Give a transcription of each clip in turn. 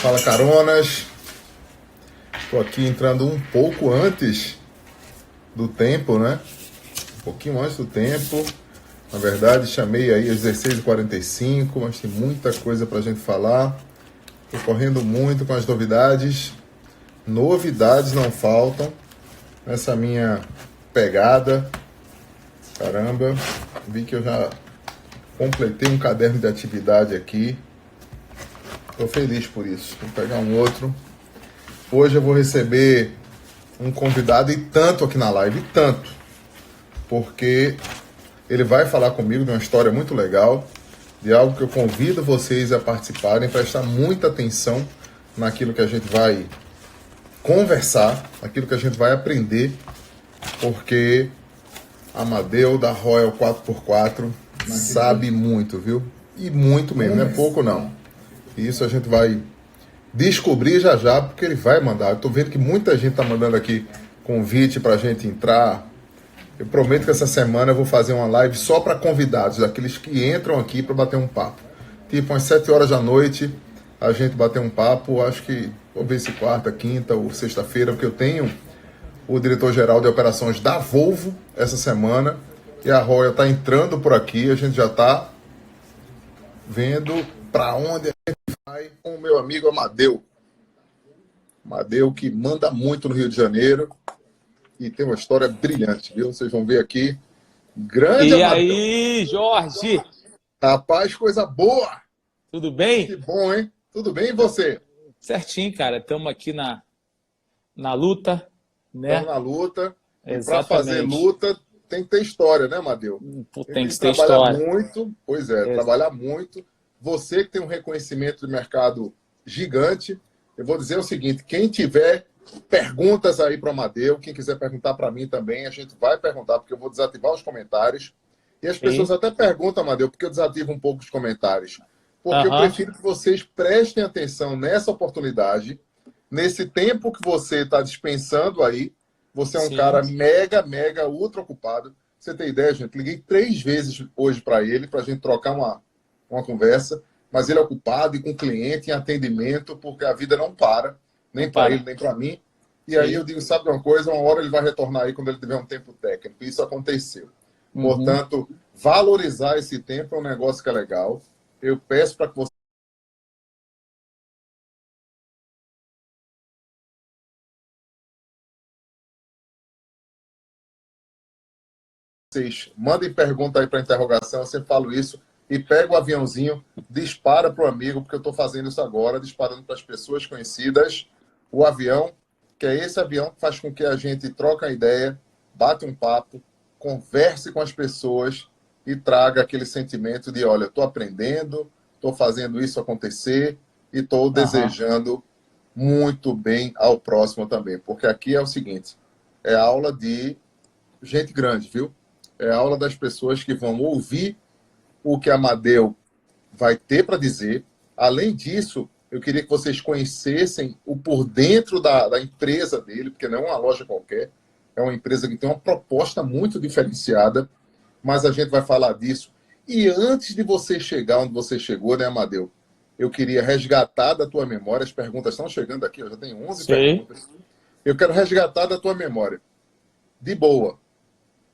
Fala, caronas. Estou aqui entrando um pouco antes do tempo, né? Um pouquinho antes do tempo. Na verdade, chamei aí às 16h45, mas tem muita coisa para a gente falar. Estou correndo muito com as novidades. Novidades não faltam nessa minha pegada. Caramba, vi que eu já completei um caderno de atividade aqui. Estou feliz por isso. Vou pegar um outro. Hoje eu vou receber um convidado e tanto aqui na live, e tanto, porque ele vai falar comigo de uma história muito legal, de algo que eu convido vocês a participarem, prestar muita atenção naquilo que a gente vai conversar, naquilo que a gente vai aprender, porque Amadeu da Royal 4x4 sabe muito, viu? E muito mesmo, não é pouco não. E isso a gente vai descobrir já já, porque ele vai mandar. Eu tô vendo que muita gente tá mandando aqui convite pra gente entrar. Eu prometo que essa semana eu vou fazer uma live só para convidados, daqueles que entram aqui para bater um papo. Tipo, às 7 horas da noite, a gente bater um papo. Acho que vou ver se quarta, quinta ou sexta-feira, porque eu tenho o diretor-geral de operações da Volvo essa semana. E a Royal está entrando por aqui. A gente já está vendo para onde a gente vai com o meu amigo Amadeu. Amadeu, que manda muito no Rio de Janeiro. E tem uma história brilhante, viu? Vocês vão ver aqui. Grande E Amadeu. aí, Jorge? Rapaz, coisa boa! Tudo bem? Que bom, hein? Tudo bem e você? Certinho, cara. Estamos aqui na luta, né? Estamos na luta. E para Exatamente. fazer luta, tem que ter história, né, Amadeu? Tem que ter trabalhar história. muito. Pois é, trabalhar muito. Você que tem um reconhecimento de mercado gigante. Eu vou dizer o seguinte, quem tiver perguntas aí para o Amadeu, quem quiser perguntar para mim também, a gente vai perguntar, porque eu vou desativar os comentários. E as pessoas até perguntam, Amadeu, porque eu desativo um pouco os comentários. Porque eu prefiro que vocês prestem atenção nessa oportunidade, nesse tempo que você está dispensando aí. Você é um cara mega, ultra ocupado. Você tem ideia, gente? Liguei 3 vezes hoje para ele, para a gente trocar uma conversa, mas ele é ocupado e com cliente em atendimento, porque a vida não para, nem para ele, nem para mim. E aí eu digo, sabe de uma coisa? Uma hora ele vai retornar aí quando ele tiver um tempo técnico. Isso aconteceu. Portanto, valorizar esse tempo é um negócio que é legal. Eu peço para que vocês mandem pergunta aí para interrogação, eu sempre falo isso, e pega o aviãozinho, dispara para o amigo, porque eu estou fazendo isso agora, disparando para as pessoas conhecidas, o avião, que é esse avião que faz com que a gente troque a ideia, bate um papo, converse com as pessoas e traga aquele sentimento de, olha, estou aprendendo, estou fazendo isso acontecer e estou desejando muito bem ao próximo também. Porque aqui é o seguinte, é aula de gente grande, viu? É aula das pessoas que vão ouvir o que Amadeu vai ter para dizer. Além disso, eu queria que vocês conhecessem o por dentro da empresa dele, porque não é uma loja qualquer, é uma empresa que tem uma proposta muito diferenciada, mas a gente vai falar disso. E antes de você chegar onde você chegou, né, Amadeu? Eu queria resgatar da tua memória, as perguntas estão chegando aqui, eu já tenho 11 perguntas. Eu quero resgatar da tua memória. De boa.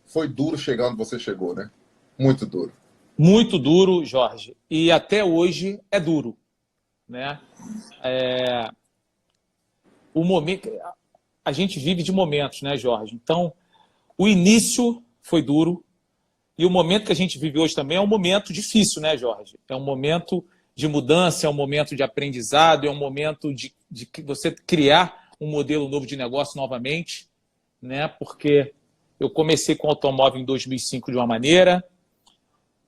Foi duro chegar onde você chegou, né? Muito duro. Muito duro, Jorge. E até hoje é duro, né? O momento, a gente vive de momentos, né, Jorge? Então, o início foi duro e o momento que a gente vive hoje também é um momento difícil, né, Jorge? É um momento de mudança, é um momento de aprendizado, é um momento de você criar um modelo novo de negócio novamente, né? Porque eu comecei com automóvel em 2005 de uma maneira,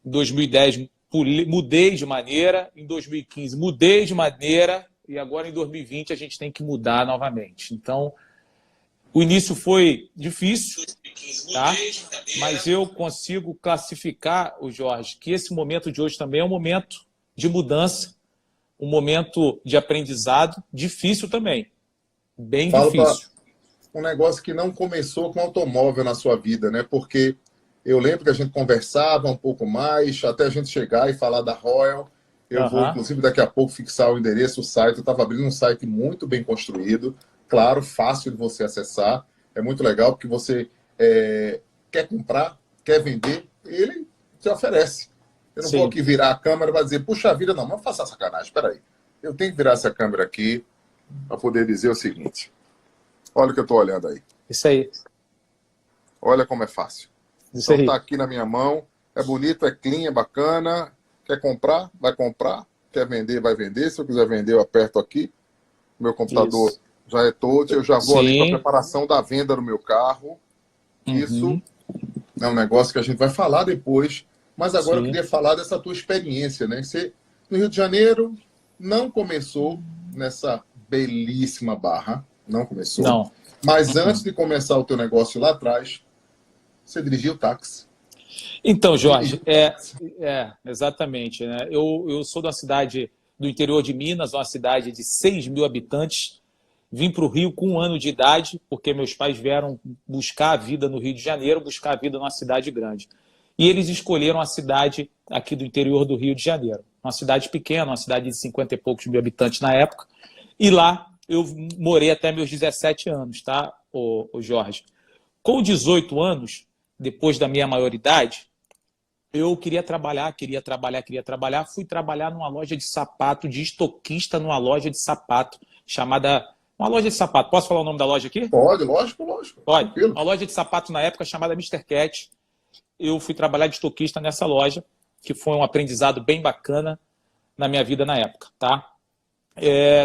em 2010 mudei de maneira, em 2015 mudei de maneira e agora em 2020 a gente tem que mudar novamente. Então, o início foi difícil, tá? Mas eu consigo classificar, o Jorge, que esse momento de hoje também é um momento de mudança, um momento de aprendizado difícil também, bem difícil. Um negócio que não começou com automóvel na sua vida, né? Porque eu lembro que a gente conversava um pouco mais, até a gente chegar e falar da Royal, Eu vou, inclusive, daqui a pouco fixar o endereço, o site. Eu estava abrindo um site muito bem construído, claro, fácil de você acessar. É muito legal porque você quer comprar, quer vender, ele te oferece. Eu não vou aqui virar a câmera para dizer, puxa vida, não, mas faça sacanagem, espera aí. Eu tenho que virar essa câmera aqui para poder dizer o seguinte. Olha o que eu estou olhando aí. Isso aí. Olha como é fácil. Isso então aí. tá aqui na minha mão, é bonito, é clean, é bacana. Quer comprar? Vai comprar. Quer vender? Vai vender. Se eu quiser vender, eu aperto aqui. Meu computador já é touch. Eu já vou ali para a preparação da venda do meu carro. Isso é um negócio que a gente vai falar depois. Mas agora eu queria falar dessa tua experiência, né? Você, no Rio de Janeiro, não começou nessa belíssima Barra. Não começou. Não. Mas antes de começar o teu negócio lá atrás, você dirigiu táxi. Então, Jorge, exatamente. Né? Eu sou de uma cidade do interior de Minas, uma cidade de 6 mil habitantes. Vim para o Rio com 1 ano de idade, porque meus pais vieram buscar a vida no Rio de Janeiro, buscar a vida numa cidade grande. E eles escolheram a cidade aqui do interior do Rio de Janeiro. Uma cidade pequena, uma cidade de 50 e poucos mil habitantes na época. E lá eu morei até meus 17 anos, tá, o Jorge? Com 18 anos, depois da minha maioridade, eu queria trabalhar. Fui trabalhar numa loja de sapato, de estoquista numa loja de sapato, chamada... Uma loja de sapato. Posso falar o nome da loja aqui? Pode, lógico. Pode. Tranquilo. Uma loja de sapato na época chamada Mr. Cat. Eu fui trabalhar de estoquista nessa loja, que foi um aprendizado bem bacana na minha vida na época, tá?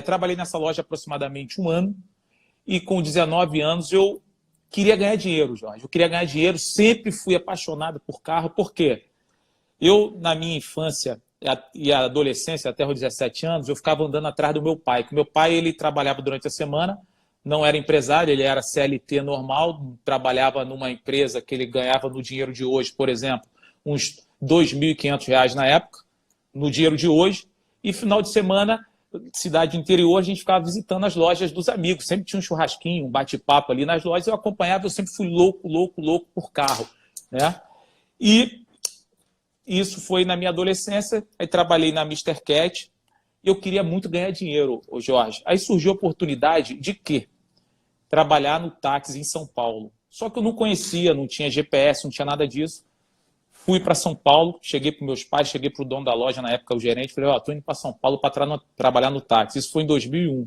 Trabalhei nessa loja aproximadamente 1 ano e com 19 anos eu queria ganhar dinheiro, Jorge. Eu queria ganhar dinheiro, sempre fui apaixonado por carro. Por quê? Eu, na minha infância e adolescência, até os 17 anos, eu ficava andando atrás do meu pai. Porque meu pai, ele trabalhava durante a semana, não era empresário, ele era CLT normal, trabalhava numa empresa que ele ganhava no dinheiro de hoje, por exemplo, uns R$ 2.500 na época, no dinheiro de hoje. E final de semana, cidade interior, a gente ficava visitando as lojas dos amigos. Sempre tinha um churrasquinho, um bate-papo ali nas lojas. Eu acompanhava, eu sempre fui louco por carro, né? E isso foi na minha adolescência. Aí trabalhei na Mr. Cat. Eu queria muito ganhar dinheiro, Jorge. Aí surgiu a oportunidade de quê? Trabalhar no táxi em São Paulo. Só que eu não conhecia, não tinha GPS, não tinha nada disso. Fui para São Paulo, cheguei para meus pais, cheguei para o dono da loja, na época o gerente, falei, estou indo para São Paulo para trabalhar no táxi. Isso foi em 2001.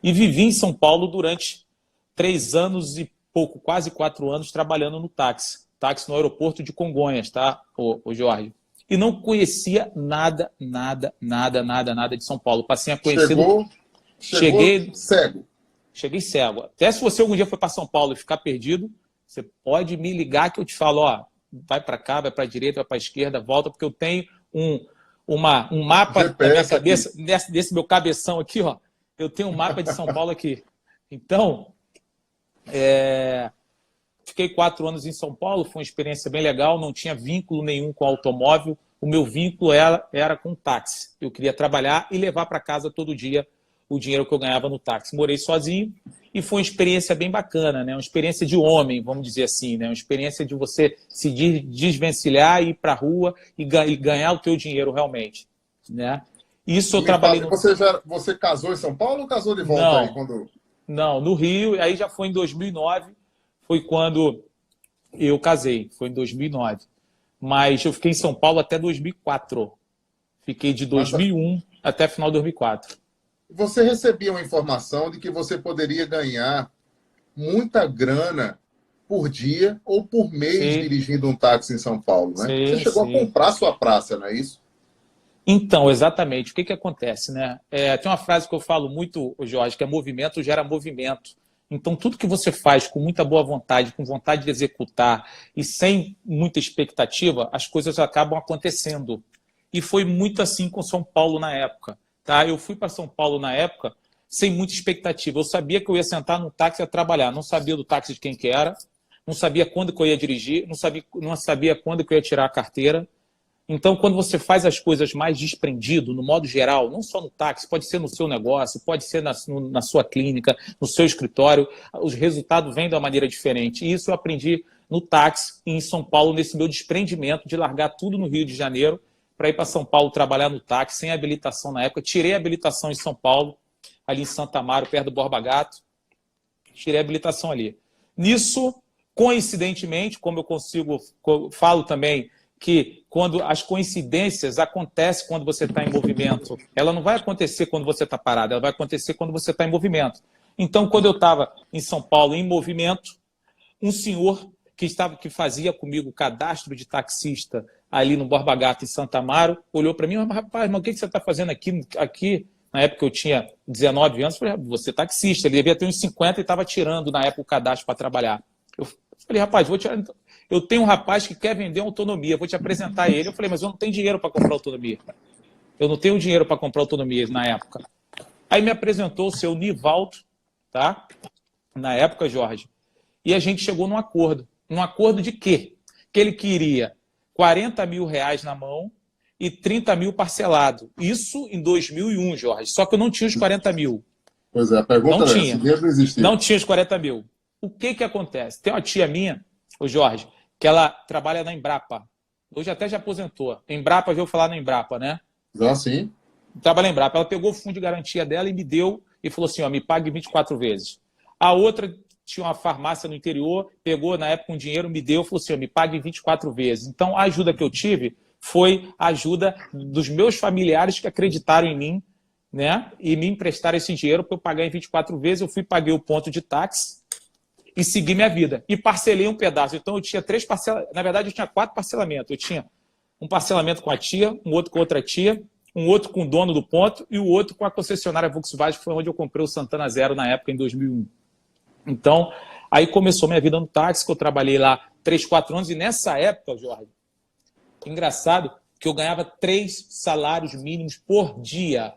E vivi em São Paulo durante 3 anos e pouco, quase 4 anos, trabalhando no táxi. Táxi no aeroporto de Congonhas, tá, o Jorge? E não conhecia nada de São Paulo. Passei a conhecer... Cheguei cego. Cheguei cego. Até se você algum dia for para São Paulo e ficar perdido, você pode me ligar que eu te falo, vai para cá, vai para a direita, vai para a esquerda, volta, porque eu tenho um mapa na minha cabeça, desse meu cabeção aqui, ó. Eu tenho um mapa de São Paulo aqui. Então, fiquei 4 anos em São Paulo, foi uma experiência bem legal, não tinha vínculo nenhum com automóvel, o meu vínculo era com táxi. Eu queria trabalhar e levar para casa todo dia o dinheiro que eu ganhava no táxi. Morei sozinho e foi uma experiência bem bacana, né? Uma experiência de homem, vamos dizer assim, né? Uma experiência de você se desvencilhar, ir para a rua e ganhar o teu dinheiro realmente, né? Isso eu trabalhei no... Você casou em São Paulo ou casou de volta? Não, aí? Não, no Rio, aí já foi em 2009, foi quando eu casei, foi em 2009. Mas eu fiquei em São Paulo até 2004. Fiquei de 2001 até final de 2004. Você recebia uma informação de que você poderia ganhar muita grana por dia ou por mês dirigindo um táxi em São Paulo, né? Você chegou a comprar sua praça, não é isso? Então, exatamente. O que acontece, né? Tem uma frase que eu falo muito, Jorge, que é movimento gera movimento. Então, tudo que você faz com muita boa vontade, com vontade de executar e sem muita expectativa, as coisas acabam acontecendo. E foi muito assim com São Paulo na época. Tá? Eu fui para São Paulo na época sem muita expectativa. Eu sabia que eu ia sentar no táxi e ia trabalhar. Não sabia do táxi de quem que era, não sabia quando que eu ia dirigir, não sabia quando que eu ia tirar a carteira. Então, quando você faz as coisas mais desprendido, no modo geral, não só no táxi, pode ser no seu negócio, pode ser na sua clínica, no seu escritório, os resultados vêm de uma maneira diferente. E isso eu aprendi no táxi em São Paulo, nesse meu desprendimento de largar tudo no Rio de Janeiro, para ir para São Paulo trabalhar no táxi, sem habilitação na época. Tirei a habilitação em São Paulo, ali em Santa Amaro, perto do Borba Gato. Tirei a habilitação ali. Nisso, coincidentemente, como falo também que quando as coincidências acontecem quando você está em movimento, ela não vai acontecer quando você está parado, ela vai acontecer quando você está em movimento. Então, quando eu estava em São Paulo em movimento, um senhor que fazia comigo o cadastro de taxista ali no Borba Gato, em Santa Amaro, olhou para mim: rapaz, mas o que você está fazendo aqui? Na época eu tinha 19 anos, eu falei: você é taxista. Ele devia ter uns 50 e estava tirando na época o cadastro para trabalhar. Eu falei: rapaz, vou tirar. Eu tenho um rapaz que quer vender autonomia, vou te apresentar ele. Eu falei: mas eu não tenho dinheiro para comprar autonomia. Eu não tenho dinheiro para comprar autonomia na época. Aí me apresentou o seu Nivaldo, tá? Na época, Jorge. E a gente chegou num acordo. Um acordo de quê? Que ele queria 40 mil reais na mão e 30 mil parcelado. Isso em 2001, Jorge. Só que eu não tinha os 40 mil. Pois é, a pergunta não é tinha. Se dinheiro não existia. Não tinha os 40 mil. O que acontece? Tem uma tia minha, o Jorge, que ela trabalha na Embrapa. Hoje até já aposentou. Embrapa, viu falar na Embrapa, né? Já sim. Trabalha na Embrapa. Ela pegou o fundo de garantia dela e me deu e falou assim: ó, me pague 24 vezes. A outra tinha uma farmácia no interior, pegou na época um dinheiro, me deu, falou assim: ó, me pague 24 vezes. Então a ajuda que eu tive foi a ajuda dos meus familiares que acreditaram em mim, né? E me emprestaram esse dinheiro para eu pagar em 24 vezes. Eu paguei o ponto de táxi e segui minha vida. E parcelei um pedaço. Então eu tinha 3 parcelamentos. Na verdade, eu tinha 4 parcelamentos. Eu tinha um parcelamento com a tia, um outro com outra tia, um outro com o dono do ponto e o outro com a concessionária Volkswagen, que foi onde eu comprei o Santana Zero na época, em 2001. Então, aí começou minha vida no táxi, que eu trabalhei lá 3, 4 anos. E nessa época, Jorge, engraçado que eu ganhava 3 salários mínimos por dia.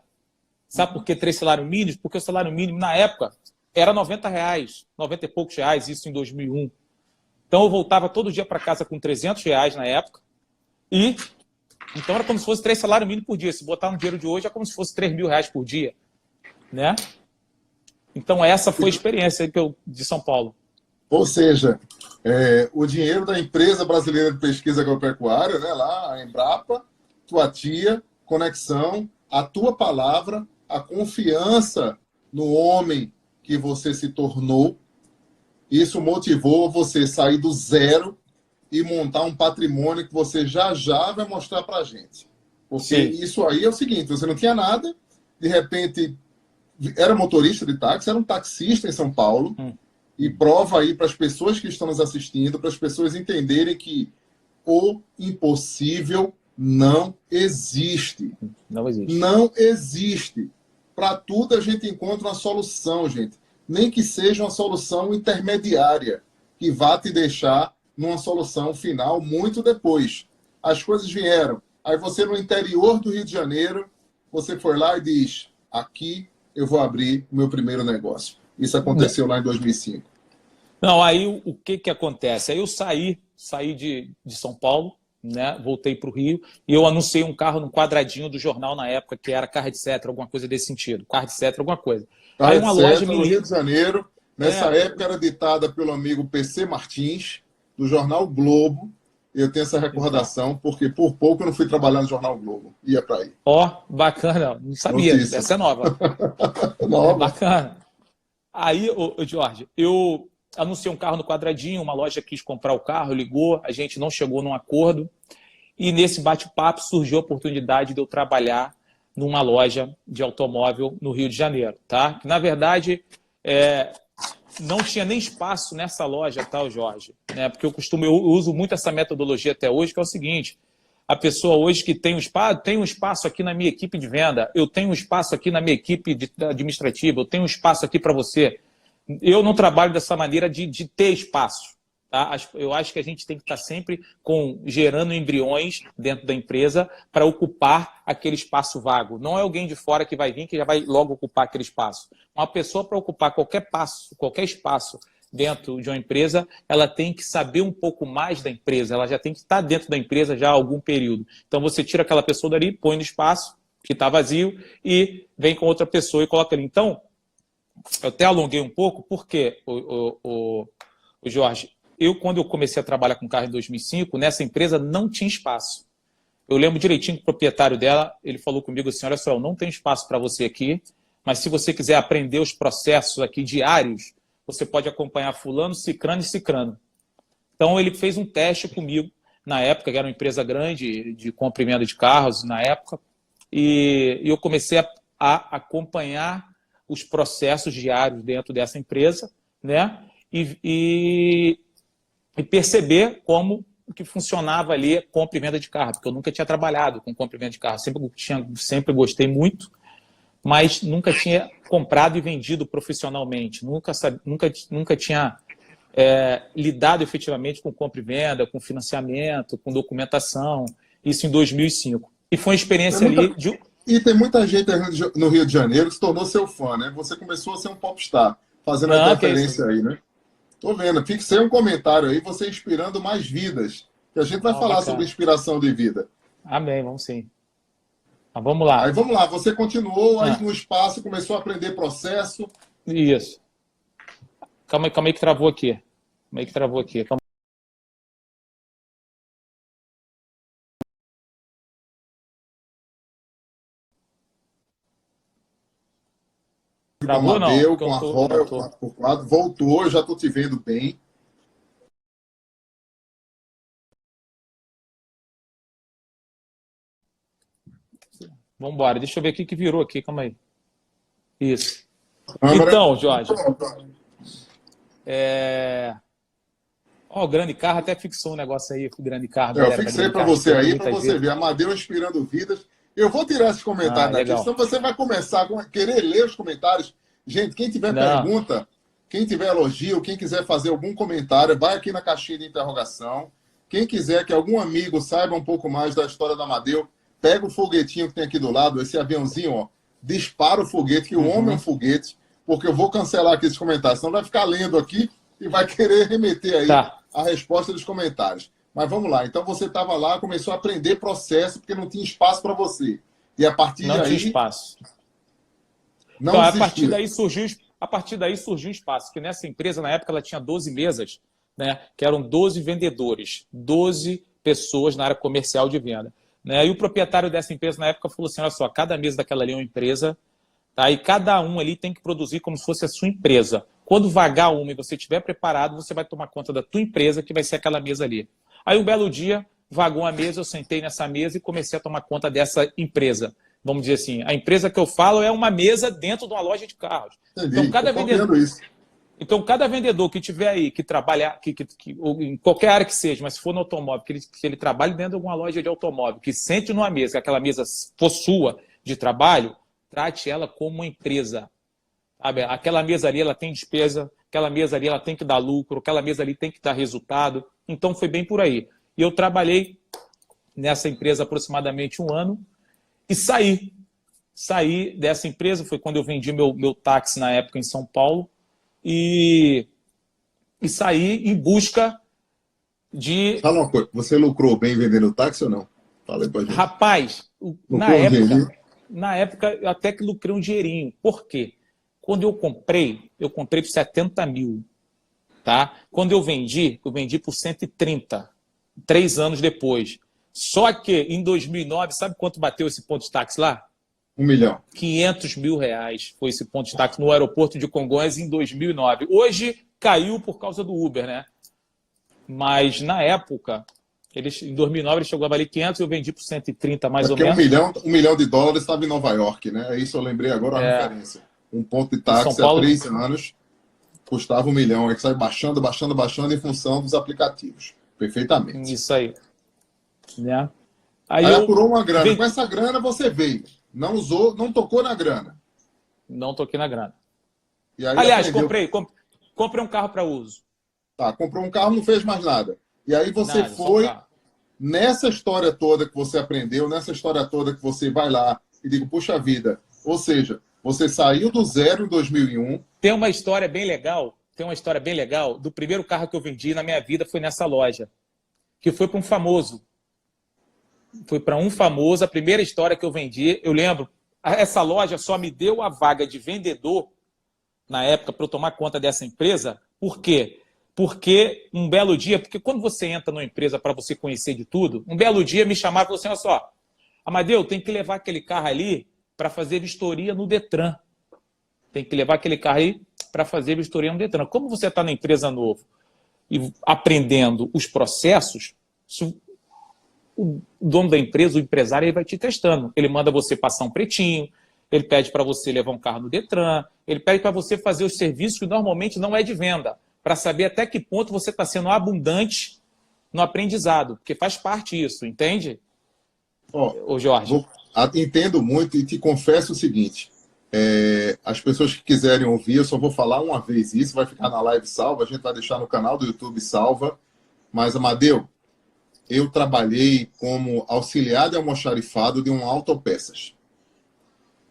Sabe por que 3 salários mínimos? Porque o salário mínimo, na época, era R$90, 90 e poucos reais, isso em 2001. Então, eu voltava todo dia para casa com R$300 na época. E então era como se fosse 3 salários mínimos por dia. Se botar no dinheiro de hoje, é como se fosse R$3.000 por dia, né? Então, essa foi a experiência de São Paulo. Ou seja, o dinheiro da Empresa Brasileira de Pesquisa Agropecuária, né, lá, a Embrapa, tua tia, conexão, a tua palavra, a confiança no homem que você se tornou, isso motivou você a sair do zero e montar um patrimônio que você já vai mostrar para a gente. Porque Sim. Isso aí é o seguinte: você não tinha nada, de repente era motorista de táxi, era um taxista em São Paulo, e prova aí para as pessoas que estão nos assistindo, para as pessoas entenderem que o impossível não existe. Não existe. Não existe. Para tudo a gente encontra uma solução, gente. Nem que seja uma solução intermediária, que vá te deixar numa solução final muito depois. As coisas vieram. Aí você, no interior do Rio de Janeiro, você foi lá e diz: aqui eu vou abrir o meu primeiro negócio. Isso aconteceu lá em 2005. Não, aí o que acontece? Aí eu saí de São Paulo, né? Voltei para o Rio e eu anunciei um carro no quadradinho do jornal na época, que era Carro de Cetra, alguma coisa desse sentido. Carro de Cetra, alguma coisa. Aí uma loja no Rio de Janeiro, nessa época era ditada pelo amigo PC Martins, do jornal Globo. Eu tenho essa recordação, porque por pouco eu não fui trabalhar no jornal Globo. Ia para aí. Ó, bacana. Não sabia. Notícia. Essa é nova. Nova. Bacana. Aí, Jorge, eu anunciei um carro no quadradinho, uma loja quis comprar o carro, ligou, a gente não chegou num acordo. E nesse bate-papo surgiu a oportunidade de eu trabalhar numa loja de automóvel no Rio de Janeiro, tá? Que, na verdade, não tinha nem espaço nessa loja, tá, Jorge? Né? Porque eu uso muito essa metodologia até hoje, que é o seguinte: a pessoa hoje que tem um espaço aqui na minha equipe de venda, eu tenho um espaço aqui na minha equipe administrativa, eu tenho um espaço aqui para você. Eu não trabalho dessa maneira de ter espaço. Tá? Eu acho que a gente tem que estar sempre gerando embriões dentro da empresa para ocupar aquele espaço vago. Não é alguém de fora que vai vir que já vai logo ocupar aquele espaço. Uma pessoa, para ocupar qualquer espaço dentro de uma empresa, ela tem que saber um pouco mais da empresa, ela já tem que estar dentro da empresa já há algum período. Então você tira aquela pessoa dali, põe no espaço que está vazio e vem com outra pessoa e coloca ali. Então, eu até alonguei um pouco, porque, o Jorge, quando eu comecei a trabalhar com carro em 2005, nessa empresa não tinha espaço. Eu lembro direitinho que o proprietário dela, ele falou comigo assim, olha só, eu não tenho espaço para você aqui, mas se você quiser aprender os processos aqui diários, você pode acompanhar fulano, cicrano e cicrano. Então, ele fez um teste comigo, na época, que era uma empresa grande de compra e venda de carros, na época, e eu comecei a acompanhar os processos diários dentro dessa empresa, né? E perceber como que funcionava ali a compra e venda de carro, porque eu nunca tinha trabalhado com compra e venda de carro, sempre gostei muito, mas nunca tinha comprado e vendido profissionalmente, nunca tinha lidado efetivamente com compra e venda, com financiamento, com documentação, isso em 2005. E foi uma experiência ali de... E tem muita gente no Rio de Janeiro que se tornou seu fã, né? Você começou a ser um popstar, fazendo a interferência aí, né? Tô vendo. Fixei um comentário aí, você inspirando mais vidas. Que a gente vai falar sobre inspiração de vida. Amém, vamos sim. Mas vamos lá. Aí vamos lá, você continuou aí no espaço, começou a aprender processo. Isso. Calma aí que travou aqui. Calma. Travou, não? Amadeu, com a Royal, por quadro, voltou, já estou te vendo bem. Vamos embora. Deixa eu ver o que virou aqui. Calma aí. Isso. Então, Jorge. O grande carro até fixou um negócio aí, o grande carro. Eu fixei para você aí, para você ver. Amadeu inspirando vidas. Eu vou tirar esses comentários daqui, senão você vai começar a querer ler os comentários. Gente, quem tiver pergunta, quem tiver elogio, quem quiser fazer algum comentário, vai aqui na caixinha de interrogação. Quem quiser que algum amigo saiba um pouco mais da história do Amadeu, pega o foguetinho que tem aqui do lado, esse aviãozinho, ó, dispara o foguete, que o homem é um foguete, porque eu vou cancelar aqui esses comentários, senão vai ficar lendo aqui e vai querer remeter aí a resposta dos comentários. Mas vamos lá, então você estava lá, começou a aprender processo, porque não tinha espaço para você. E a partir daí... Não tinha espaço. Não então, a partir daí surgiu espaço, que nessa empresa, na época, ela tinha 12 mesas, né, que eram 12 vendedores, 12 pessoas na área comercial de venda. Né? E o proprietário dessa empresa, na época, falou assim, olha só, cada mesa daquela ali é uma empresa, tá? E cada um ali tem que produzir como se fosse a sua empresa. Quando vagar uma e você estiver preparado, você vai tomar conta da tua empresa, que vai ser aquela mesa ali. Aí, um belo dia, vagou a mesa, eu sentei nessa mesa e comecei a tomar conta dessa empresa. Vamos dizer assim, a empresa que eu falo é uma mesa dentro de uma loja de carros. Entendi, então, cada vendedor que tiver aí, que trabalhar, em qualquer área que seja, mas se for no automóvel, que ele trabalhe dentro de alguma loja de automóvel, que sente numa mesa, que aquela mesa for sua de trabalho, trate ela como uma empresa. Sabe? Aquela mesa ali, ela tem despesa, aquela mesa ali, ela tem que dar lucro, aquela mesa ali tem que dar resultado. Então, foi bem por aí. E eu trabalhei nessa empresa aproximadamente 1 ano e saí. Saí dessa empresa, foi quando eu vendi meu táxi na época em São Paulo e saí em busca de... Fala uma coisa, você lucrou bem vendendo táxi ou não? Fala aí pra gente. Rapaz, na época eu até que lucrei um dinheirinho. Por quê? Quando eu comprei por 70 mil. Tá? Quando eu vendi por 130, 3 anos depois. Só que em 2009, sabe quanto bateu esse ponto de táxi lá? 1 milhão. 500 mil reais foi esse ponto de táxi no aeroporto de Congonhas em 2009. Hoje caiu por causa do Uber, né? Mas na época, em 2009 ele chegou a valer 500 e eu vendi por 130 mais ou menos. Porque 1 milhão de dólares estava em Nova York, né? Isso eu lembrei agora a referência. Um ponto de táxi há 3 anos custava 1 milhão. Aí que sai baixando em função dos aplicativos. Perfeitamente. Isso aí. Né? Aí apurou uma grana. Com essa grana você veio. Não usou, não tocou na grana. Não toquei na grana. E aí aliás, comprei um carro para uso. Tá, comprou um carro, não fez mais nada. E aí você foi nessa história toda que você aprendeu, nessa história toda que você vai lá e digo, puxa vida. Ou seja, você saiu do zero em 2001. Tem uma história bem legal do primeiro carro que eu vendi na minha vida, foi nessa loja. Que foi para um famoso. Foi para um famoso, a primeira história que eu vendi, eu lembro, essa loja só me deu a vaga de vendedor, na época, para eu tomar conta dessa empresa. Por quê? porque um belo dia, porque quando você entra numa empresa para você conhecer de tudo, um belo dia me chamaram e falaram assim, olha só, Amadeu, tem que levar aquele carro ali para fazer vistoria no Detran. Tem que levar aquele carro aí para fazer vistoria no Detran. Como você está na empresa novo e aprendendo os processos, o dono da empresa, o empresário, ele vai te testando. Ele manda você passar um pretinho, ele pede para você levar um carro no Detran, ele pede para você fazer os serviços que normalmente não é de venda, para saber até que ponto você está sendo abundante no aprendizado, porque faz parte isso, entende? Ô Jorge. Entendo muito e te confesso o seguinte, as pessoas que quiserem ouvir, eu só vou falar uma vez isso, vai ficar na live salva, a gente vai deixar no canal do YouTube salva, mas, Amadeu, eu trabalhei como auxiliar de almoxarifado de um autopeças.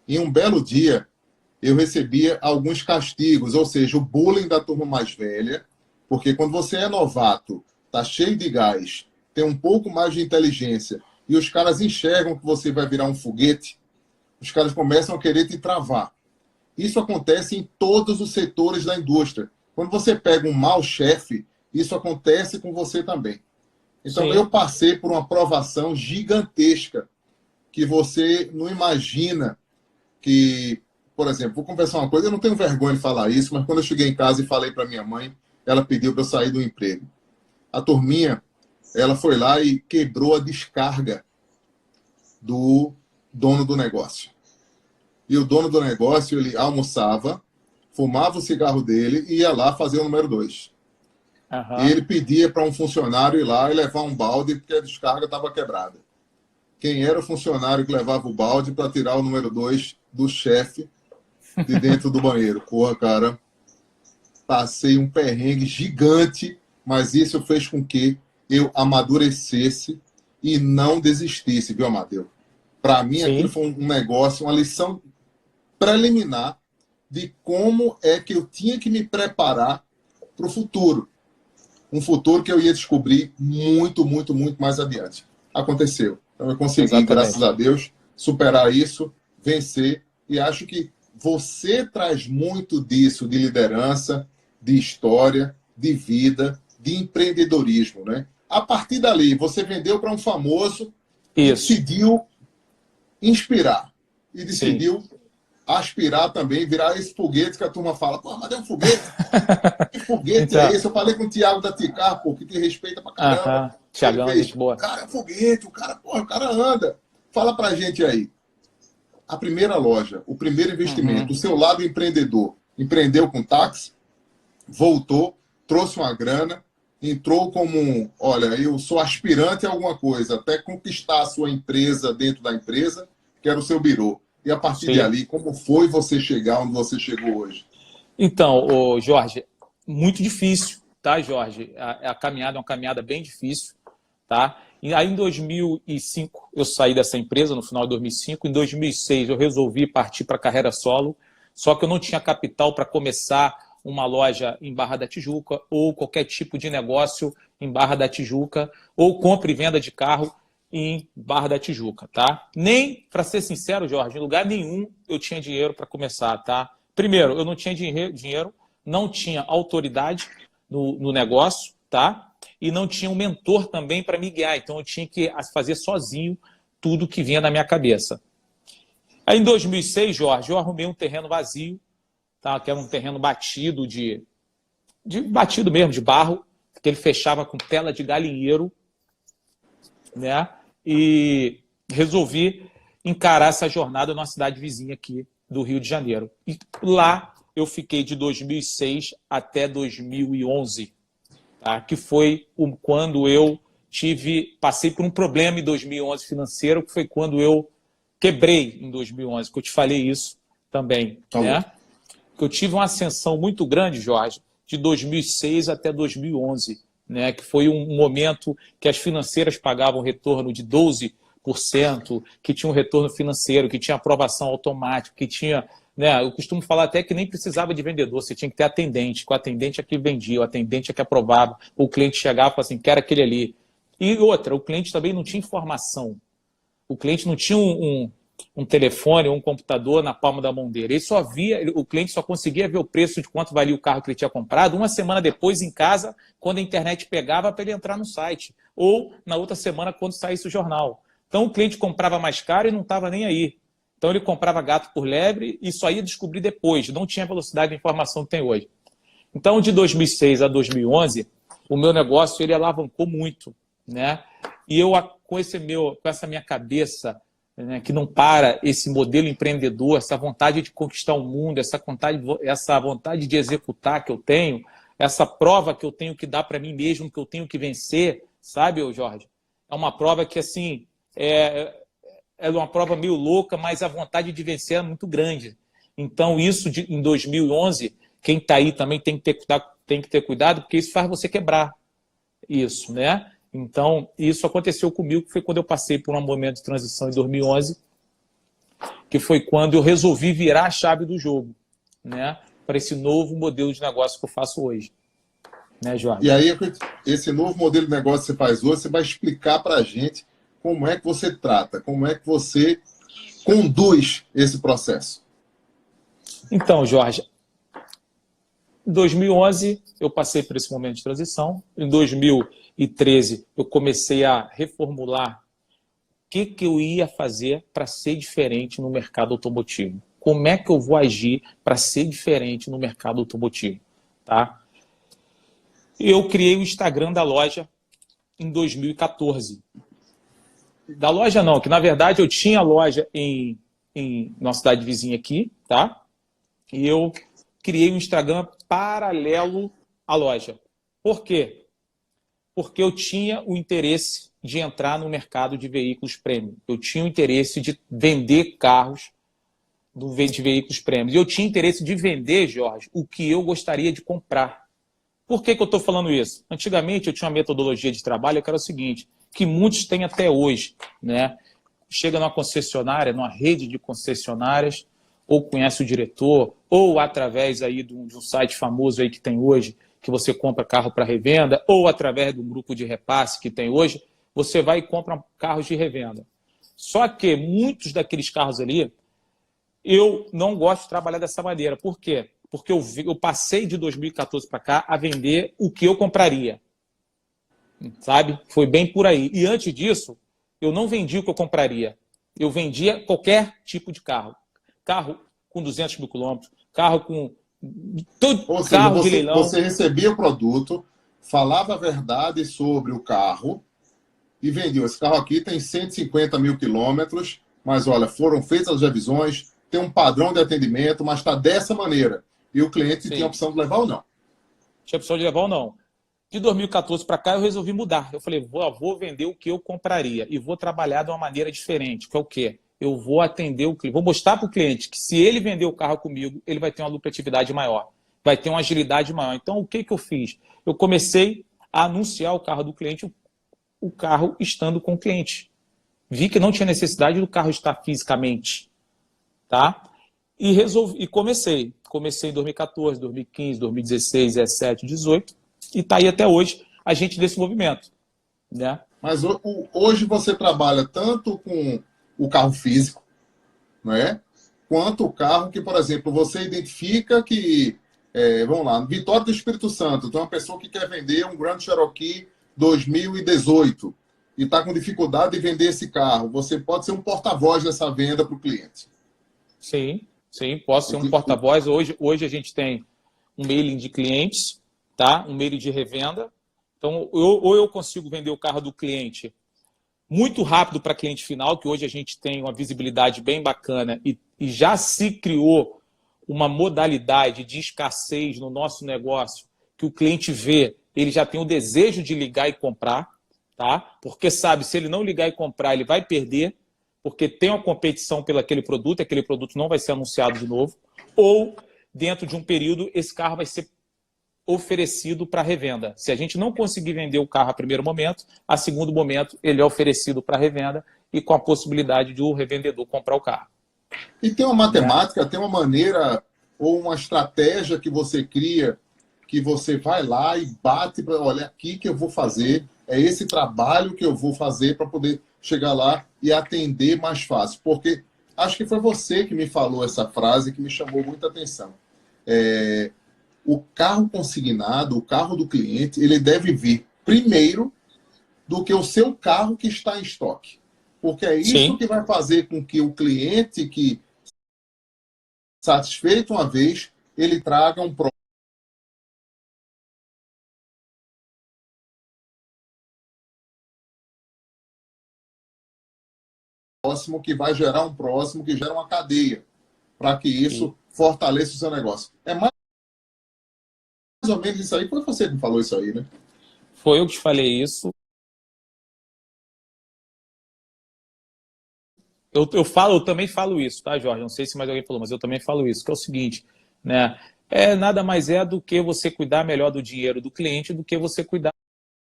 E um belo dia, eu recebia alguns castigos, ou seja, o bullying da turma mais velha, porque quando você é novato, tá cheio de gás, tem um pouco mais de inteligência, e os caras enxergam que você vai virar um foguete, os caras começam a querer te travar. Isso acontece em todos os setores da indústria. Quando você pega um mau chefe, isso acontece com você também. Então, sim, eu passei por uma provação gigantesca que você não imagina que, por exemplo, vou confessar uma coisa, eu não tenho vergonha de falar isso, mas quando eu cheguei em casa e falei para minha mãe, ela pediu para eu sair do emprego. A turminha, ela foi lá e quebrou a descarga do dono do negócio. E o dono do negócio, ele almoçava, fumava o cigarro dele e ia lá fazer o número 2. Uhum. E ele pedia para um funcionário ir lá e levar um balde porque a descarga estava quebrada. Quem era o funcionário que levava o balde para tirar o número 2 do chefe de dentro do banheiro? Porra, cara, passei um perrengue gigante, mas isso fez com que eu amadurecesse e não desistisse, viu, Amadeu? Para mim, sim, aquilo foi um negócio, uma lição preliminar de como é que eu tinha que me preparar para o futuro. Um futuro que eu ia descobrir muito, muito, muito mais adiante. Aconteceu. Então eu consegui, exatamente, graças a Deus, superar isso, vencer, e acho que você traz muito disso de liderança, de história, de vida, de empreendedorismo, né? A partir dali, você vendeu para um famoso e decidiu inspirar. E decidiu, sim, aspirar também, virar esse foguete que a turma fala, pô, mas é um foguete? Que foguete então, é esse? Eu falei com o Thiago da Ticar, pô, que te respeita pra caramba. Thiagão, gente boa. O cara é foguete, o cara anda. Fala pra gente aí. A primeira loja, o primeiro investimento, o seu lado empreendedor, empreendeu com táxi, voltou, trouxe uma grana, entrou como, olha, eu sou aspirante a alguma coisa, até conquistar a sua empresa dentro da empresa, que era o seu birô. E a partir, sim, de ali, como foi você chegar onde você chegou hoje? Então, Jorge, muito difícil, tá, Jorge? A caminhada é uma caminhada bem difícil, tá? E aí, em 2005, eu saí dessa empresa, no final de 2005. Em 2006, eu resolvi partir para a carreira solo, só que eu não tinha capital para começar uma loja em Barra da Tijuca ou qualquer tipo de negócio em Barra da Tijuca ou compra e venda de carro em Barra da Tijuca, tá? Nem, para ser sincero, Jorge, em lugar nenhum eu tinha dinheiro para começar, tá? Primeiro, eu não tinha dinheiro, não tinha autoridade no negócio, tá? E não tinha um mentor também para me guiar, então eu tinha que fazer sozinho tudo que vinha na minha cabeça. Aí em 2006, Jorge, eu arrumei um terreno vazio, tá? Que era um terreno batido, batido mesmo, de barro, que ele fechava com tela de galinheiro, né? E resolvi encarar essa jornada numa cidade vizinha aqui do Rio de Janeiro. E lá eu fiquei de 2006 até 2011, tá? Que foi quando eu passei por um problema em 2011 financeiro, que foi quando eu quebrei em 2011, que eu te falei isso também, né? Que eu tive uma ascensão muito grande, Jorge, de 2006 até 2011, né? Que foi um momento que as financeiras pagavam retorno de 12%, que tinha um retorno financeiro, que tinha aprovação automática, que tinha, né? Eu costumo falar até que nem precisava de vendedor, você tinha que ter atendente, que o atendente é que vendia, o atendente é que aprovava, o cliente chegava e falava assim, quero aquele ali. E outra, o cliente também não tinha informação. O cliente não tinha um telefone ou um computador na palma da mão dele. O cliente só conseguia ver o preço de quanto valia o carro que ele tinha comprado uma semana depois em casa, quando a internet pegava para ele entrar no site, ou na outra semana quando saísse o jornal. Então o cliente comprava mais caro e não estava nem aí. Então ele comprava gato por lebre e só ia descobrir depois, não tinha a velocidade de informação que tem hoje. Então de 2006 a 2011, o meu negócio ele alavancou muito, né? E eu, com essa minha cabeça, né, que não para, esse modelo empreendedor, essa vontade de conquistar o mundo, essa vontade de executar que eu tenho, essa prova que eu tenho que dar para mim mesmo, que eu tenho que vencer, sabe, Jorge? É uma prova que, assim, é uma prova meio louca, mas a vontade de vencer é muito grande. Então, isso em 2011, quem está aí também tem que ter cuidado, porque isso faz você quebrar isso, né? Então, isso aconteceu comigo, que foi quando eu passei por um momento de transição em 2011, que foi quando eu resolvi virar a chave do jogo, né, para esse novo modelo de negócio que eu faço hoje. Né, Jorge? E aí, esse novo modelo de negócio que você faz hoje, você vai explicar para a gente como é que você trata, como é que você conduz esse processo. Então, Jorge, em 2011 eu passei por esse momento de transição. Em 2013 eu comecei a reformular o que eu ia fazer para ser diferente no mercado automotivo. Como é que eu vou agir para ser diferente no mercado automotivo? Tá? Eu criei o Instagram da loja em 2014. Da loja não, que na verdade eu tinha loja na cidade vizinha aqui, tá? E eu criei um Instagram paralelo à loja. Por quê? Porque eu tinha o interesse de entrar no mercado de veículos premium. Eu tinha o interesse de vender carros de veículos premium. E eu tinha interesse de vender, Jorge, o que eu gostaria de comprar. Por que eu estou falando isso? Antigamente eu tinha uma metodologia de trabalho que era o seguinte, que muitos têm até hoje, né? Chega numa concessionária, numa rede de concessionárias, ou conhece o diretor, ou através aí de um site famoso aí que tem hoje, que você compra carro para revenda, ou através de um grupo de repasse que tem hoje, você vai e compra carros de revenda. Só que muitos daqueles carros ali, eu não gosto de trabalhar dessa maneira. Por quê? Porque eu passei de 2014 para cá a vender o que eu compraria. Sabe? Foi bem por aí. E antes disso, eu não vendia o que eu compraria. Eu vendia qualquer tipo de carro. Carro com 200 mil quilômetros, carro com... Ou seja, carro de leilão. Você recebia o produto, falava a verdade sobre o carro e vendia. Esse carro aqui tem 150 mil quilômetros, mas olha, foram feitas as revisões, tem um padrão de atendimento, mas está dessa maneira. E o cliente Sim. tinha a opção de levar ou não. Tinha opção de levar ou não. De 2014 para cá, eu resolvi mudar. Eu falei, vou vender o que eu compraria e vou trabalhar de uma maneira diferente, que é o quê? Eu vou atender o cliente, vou mostrar para o cliente que se ele vender o carro comigo, ele vai ter uma lucratividade maior, vai ter uma agilidade maior. Então, o que eu fiz? Eu comecei a anunciar o carro do cliente, o carro estando com o cliente. Vi que não tinha necessidade do carro estar fisicamente, tá? E comecei. Comecei em 2014, 2015, 2016, 2017, 2018, e está aí até hoje a gente desse movimento, né? Mas hoje você trabalha tanto com o carro físico, não é? Quanto o carro que, por exemplo, você identifica que, vamos lá, Vitória do Espírito Santo, tem uma pessoa que quer vender um Grand Cherokee 2018 e está com dificuldade de vender esse carro. Você pode ser um porta-voz dessa venda para o cliente. Sim, posso ser um porta-voz. Hoje a gente tem um mailing de clientes, tá? Um mailing de revenda. Então, ou eu consigo vender o carro do cliente muito rápido para cliente final, que hoje a gente tem uma visibilidade bem bacana e já se criou uma modalidade de escassez no nosso negócio, que o cliente vê, ele já tem o desejo de ligar e comprar, tá? Porque sabe, se ele não ligar e comprar, ele vai perder, porque tem uma competição pelo aquele produto não vai ser anunciado de novo, ou dentro de um período esse carro vai ser oferecido para revenda. Se a gente não conseguir vender o carro a primeiro momento, a segundo momento ele é oferecido para revenda e com a possibilidade de o revendedor comprar o carro. E tem uma matemática, tem uma maneira ou uma estratégia que você cria, que você vai lá e bate para, olha, aqui que eu vou fazer, é esse trabalho que eu vou fazer para poder chegar lá e atender mais fácil. Porque acho que foi você que me falou essa frase que me chamou muita atenção. O carro consignado, o carro do cliente, ele deve vir primeiro do que o seu carro que está em estoque. Porque é isso Sim. que vai fazer com que o cliente que, satisfeito uma vez, ele traga um próximo que vai gerar um próximo, que gera uma cadeia, para que isso fortaleça o seu negócio. É mais ou menos isso aí. Foi você que falou isso aí, né? Foi eu que te falei isso. Eu também falo isso, tá, Jorge? Não sei se mais alguém falou, mas eu também falo isso, que é o seguinte, né? Nada mais é do que você cuidar melhor do dinheiro do cliente do que você cuidar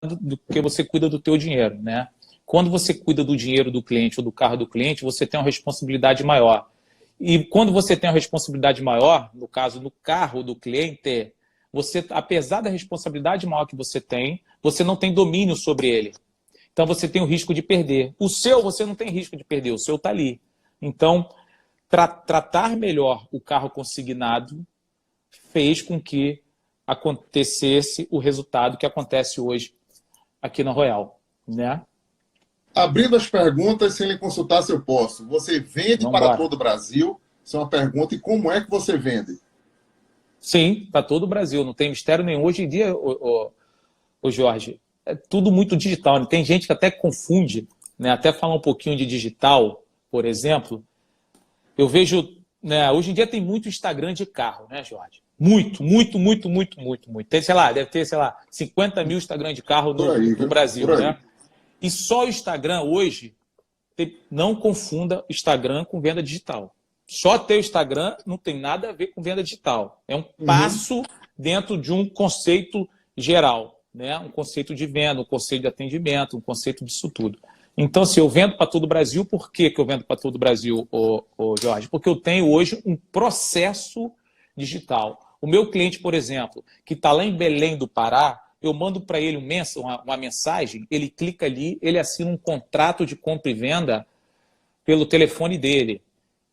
do que você cuida do teu dinheiro, né? Quando você cuida do dinheiro do cliente ou do carro do cliente, você tem uma responsabilidade maior. E quando você tem uma responsabilidade maior, no caso do carro do cliente, você, apesar da responsabilidade maior que você tem, você não tem domínio sobre ele. Então você tem o risco de perder. O seu, você não tem risco de perder, o seu está ali. Então, tratar melhor o carro consignado fez com que acontecesse o resultado que acontece hoje aqui na Royal, né? Abrindo as perguntas, sem lhe consultar se eu posso. Você vende Vamos para embora. todo o Brasil? Isso é uma pergunta. E como é que você vende? Sim, para todo o Brasil. Não tem mistério nenhum. Hoje em dia, o Jorge, é tudo muito digital, né? Tem gente que até confunde, né? Até falar um pouquinho de digital, por exemplo. Eu vejo, né? Hoje em dia tem muito Instagram de carro, né, Jorge? Muito. Tem, sei lá, deve ter, sei lá, 50 mil Instagram de carro Por aí, no viu? Brasil, Por aí. né? E só o Instagram hoje, não confunda Instagram com venda digital. Só ter o Instagram não tem nada a ver com venda digital. É um passo dentro de um conceito geral, né? Um conceito de venda, um conceito de atendimento, um conceito disso tudo. Então, se eu vendo para todo o Brasil, por que eu vendo para todo o Brasil, Jorge? Porque eu tenho hoje um processo digital. O meu cliente, por exemplo, que está lá em Belém do Pará, eu mando para ele uma mensagem, ele clica ali, ele assina um contrato de compra e venda pelo telefone dele.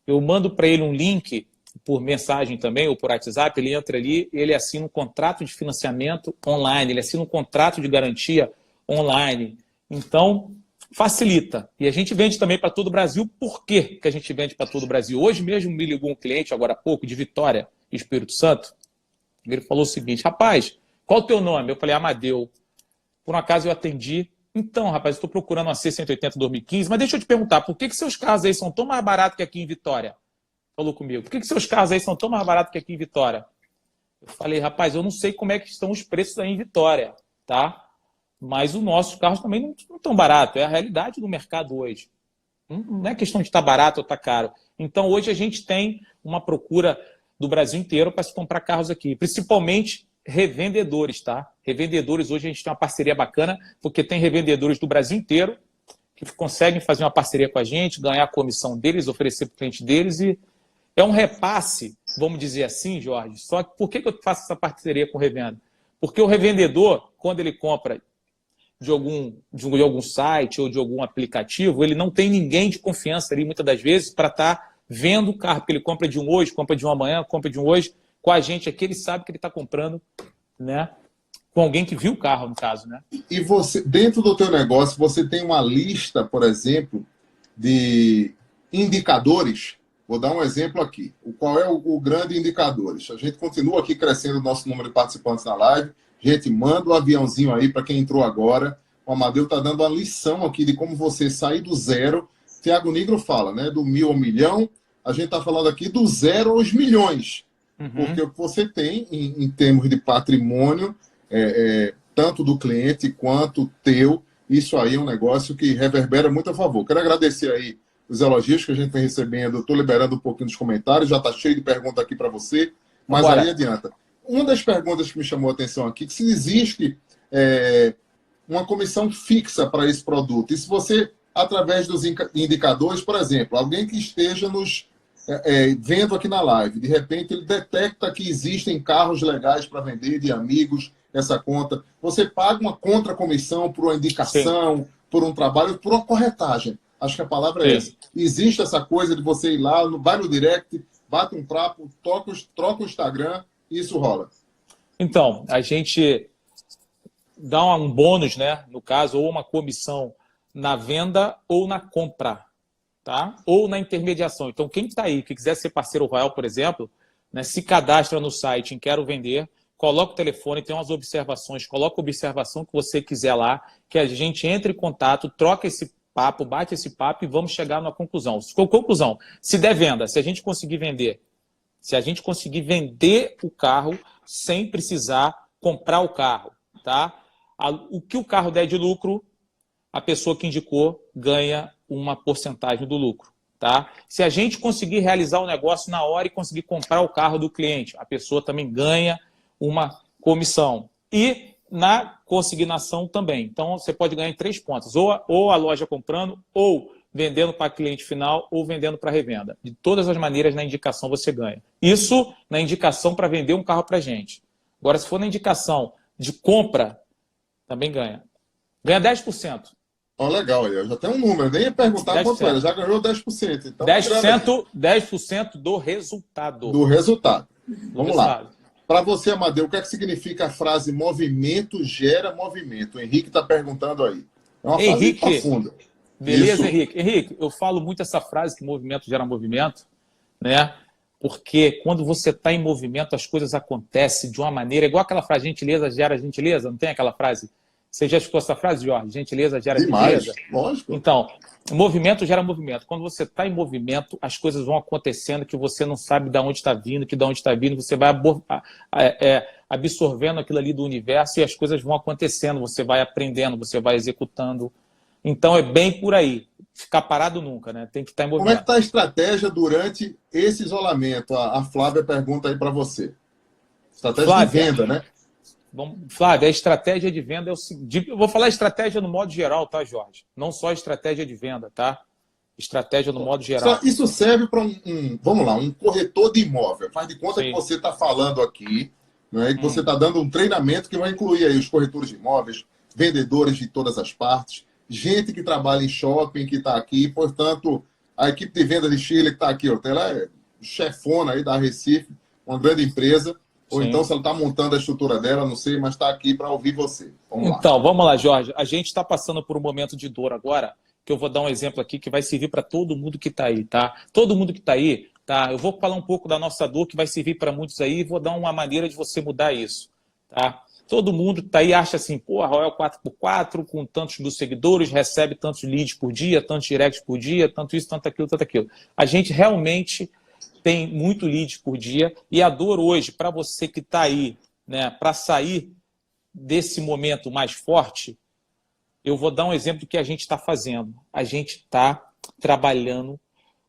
Eu mando para ele um link por mensagem também, ou por WhatsApp, ele entra ali, ele assina um contrato de financiamento online, ele assina um contrato de garantia online. Então, facilita. E a gente vende também para todo o Brasil. Por que a gente vende para todo o Brasil? Hoje mesmo me ligou um cliente, agora há pouco, de Vitória, Espírito Santo. Ele falou o seguinte: rapaz, qual o teu nome? Eu falei: Amadeu. Por um acaso eu atendi. Então, rapaz, eu estou procurando uma C180 2015, mas deixa eu te perguntar, por que seus carros aí são tão mais baratos que aqui em Vitória? Falou comigo. Por que seus carros aí são tão mais baratos que aqui em Vitória? Eu falei: rapaz, eu não sei como é que estão os preços aí em Vitória, tá? Mas os nossos carros também não estão baratos. É a realidade do mercado hoje. Não é questão de estar barato ou estar caro. Então, hoje a gente tem uma procura do Brasil inteiro para se comprar carros aqui, principalmente revendedores, tá? Revendedores, hoje a gente tem uma parceria bacana, porque tem revendedores do Brasil inteiro que conseguem fazer uma parceria com a gente, ganhar a comissão deles, oferecer para o cliente deles, e é um repasse, vamos dizer assim, Jorge. Só que por que eu faço essa parceria com o revenda? Porque o revendedor, quando ele compra de algum site ou de algum aplicativo, ele não tem ninguém de confiança ali, muitas das vezes, para estar vendo o carro, porque ele compra de um hoje, compra de um amanhã, compra de um hoje. Com a gente aqui, ele sabe que ele está comprando, né? Com alguém que viu o carro, no caso, né? E você, dentro do teu negócio, você tem uma lista, por exemplo, de indicadores. Vou dar um exemplo aqui. Qual é o grande indicadores? A gente continua aqui crescendo o nosso número de participantes na live. Gente, manda o aviãozinho aí para quem entrou agora. O Amadeu está dando uma lição aqui de como você sair do zero. Tiago Nigro fala, né? Do 1.000 ao 1.000.000. A gente está falando aqui do 0 aos milhões. Porque o que você tem em termos de patrimônio, tanto do cliente quanto teu, isso aí é um negócio que reverbera muito a favor. Quero agradecer aí os elogios que a gente vem recebendo. Estou liberando um pouquinho dos comentários, já está cheio de perguntas aqui para você, mas Bora. aí adianta. Uma das perguntas que me chamou a atenção aqui, que se existe uma comissão fixa para esse produto, e se você, através dos indicadores, por exemplo, alguém que esteja nos vendo aqui na live, de repente ele detecta que existem carros legais para vender de amigos, essa conta, você paga uma contra-comissão por uma indicação, por um trabalho, por uma corretagem. Acho que a palavra é essa. Existe essa coisa de você ir lá, vai no direct, bate um papo, troca o Instagram e isso rola. Então, a gente dá um bônus, né? No caso, ou uma comissão na venda ou na compra, tá? Ou na intermediação. Então, quem está aí, que quiser ser parceiro Royal, por exemplo, né, se cadastra no site em Quero Vender, coloca o telefone, tem umas observações, coloca a observação que você quiser lá, que a gente entre em contato, troca esse papo, bate esse papo e vamos chegar numa conclusão. Conclusão, se der venda, se a gente conseguir vender o carro sem precisar comprar o carro, tá? O que o carro der de lucro, a pessoa que indicou ganha uma porcentagem do lucro, tá? Se a gente conseguir realizar o negócio na hora e conseguir comprar o carro do cliente, a pessoa também ganha uma comissão. E na consignação também. Então, você pode ganhar em 3 pontos. Ou a loja comprando, ou vendendo para cliente final, ou vendendo para revenda. De todas as maneiras, na indicação você ganha. Isso na indicação para vender um carro para a gente. Agora, se for na indicação de compra, também ganha. Ganha 10%. Ó, legal aí. Eu já tenho um número. Nem ia perguntar 10%. quanto era. Já ganhou 10%. Então, 10% do resultado. Do resultado. Vamos lá. Para você, Amadeu, o que é que significa a frase movimento gera movimento? O Henrique está perguntando aí. É uma frase profunda. Beleza, Isso. Henrique? Henrique, eu falo muito essa frase que movimento gera movimento, né? Porque quando você está em movimento, as coisas acontecem de uma maneira... Igual aquela frase, gentileza gera gentileza, não tem aquela frase? Você já escutou essa frase, Jorge? Gentileza gera gentileza? Lógico. Então, movimento gera movimento. Quando você está em movimento, as coisas vão acontecendo que você não sabe de onde está vindo, você vai absorvendo aquilo ali do universo e as coisas vão acontecendo, você vai aprendendo, você vai executando. Então, é bem por aí. Ficar parado nunca, né? Tem que estar em movimento. Como é que está a estratégia durante esse isolamento? A Flávia pergunta aí para você. Estratégia Flávia, de venda, né? Flávia, a estratégia de venda é o seguinte. Eu vou falar estratégia no modo geral, tá, Jorge? Não só estratégia de venda, tá? Estratégia no modo geral. Isso serve para vamos lá, um corretor de imóvel. Faz de conta que você está falando aqui, né, que você está dando um treinamento que vai incluir aí os corretores de imóveis, vendedores de todas as partes, gente que trabalha em shopping, que está aqui, portanto, a equipe de venda de Chile que está aqui, ó, ela é chefona aí da Recife, uma grande empresa. Ou então, se ela está montando a estrutura dela, não sei, mas está aqui para ouvir você. Vamos lá, Jorge. A gente está passando por um momento de dor agora, que eu vou dar um exemplo aqui que vai servir para todo mundo que está aí, tá? Todo mundo que está aí, tá? Eu vou falar um pouco da nossa dor, que vai servir para muitos aí, e vou dar uma maneira de você mudar isso, tá? Todo mundo que está aí acha assim, pô, a Royal 4x4, com tantos dos seguidores, recebe tantos leads por dia, tantos directs por dia, tanto isso, tanto aquilo, tanto aquilo. A gente realmente... tem muito lead por dia, e a dor hoje, para você que está aí, né, para sair desse momento mais forte, eu vou dar um exemplo do que a gente está fazendo. A gente está trabalhando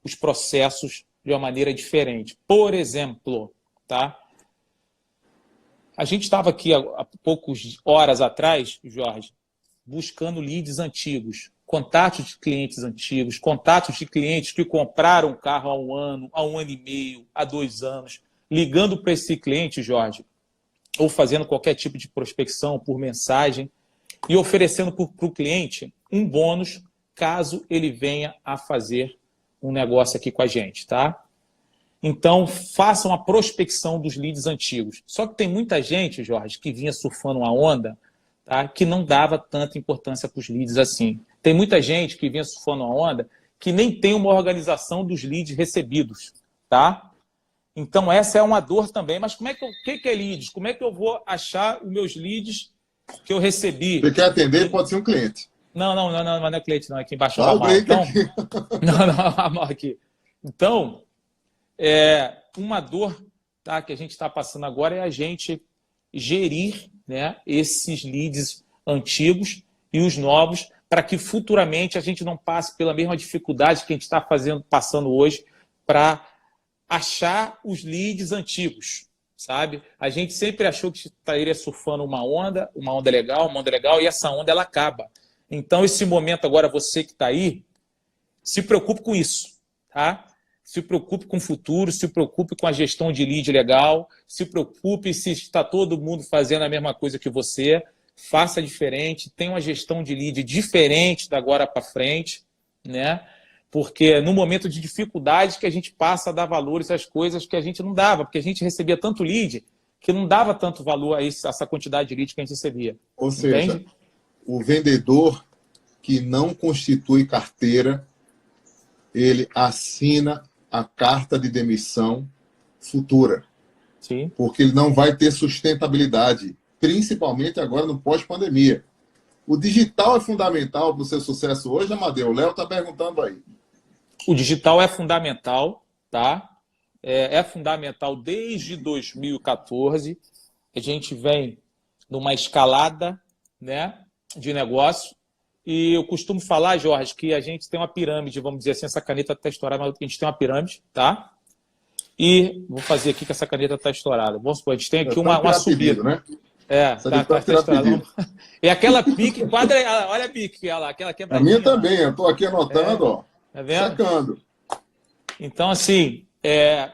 os processos de uma maneira diferente. Por exemplo, tá? A gente estava aqui há poucas horas atrás, Jorge, buscando leads antigos, contatos de clientes antigos, contatos de clientes que compraram carro há um ano e meio, há 2 anos, ligando para esse cliente, Jorge, ou fazendo qualquer tipo de prospecção por mensagem e oferecendo para o cliente um bônus caso ele venha a fazer um negócio aqui com a gente, tá? Então, façam a prospecção dos leads antigos. Só que tem muita gente, Jorge, que vinha surfando uma onda, tá, que não dava tanta importância para os leads assim. Tem muita gente que vinha surfando uma onda que nem tem uma organização dos leads recebidos, tá? Então, essa é uma dor também. Mas como é que é leads? Como é que eu vou achar os meus leads que eu recebi? Você quer atender, pode ser um cliente. Não é cliente, não. Aqui embaixo. Então... Não, aqui. Então, uma dor, tá, que a gente está passando agora é a gente gerir, né, esses leads antigos e os novos, para que futuramente a gente não passe pela mesma dificuldade que a gente está passando hoje para achar os leads antigos, sabe? A gente sempre achou que estaria surfando uma onda legal, e essa onda ela acaba. Então, esse momento agora, você que está aí, se preocupe com isso, tá? Se preocupe com o futuro, se preocupe com a gestão de lead legal, se preocupe se está todo mundo fazendo a mesma coisa que você, faça diferente, tenha uma gestão de lead diferente da agora para frente, né? Porque no momento de dificuldade que a gente passa a dar valores às coisas que a gente não dava, porque a gente recebia tanto lead que não dava tanto valor a essa quantidade de lead que a gente recebia. Ou seja, entende? O vendedor que não constitui carteira, ele assina a carta de demissão futura. Sim. Porque ele não vai ter sustentabilidade, principalmente agora no pós-pandemia. O digital é fundamental para o seu sucesso hoje, Amadeu? O Léo está perguntando aí. O digital é fundamental, tá? É fundamental desde 2014. A gente vem numa escalada, né, de negócio. E eu costumo falar, Jorge, que a gente tem uma pirâmide, vamos dizer assim, essa caneta está estourada, mas a gente tem uma pirâmide, tá? E vou fazer aqui que essa caneta está estourada. Vamos supor, a gente tem aqui uma subida. Né? Tá estourada. E aquela pique, olha a pique, aquela quebradinha. A minha também, eu estou aqui anotando, ó. Tá vendo? Secando. Então, assim, é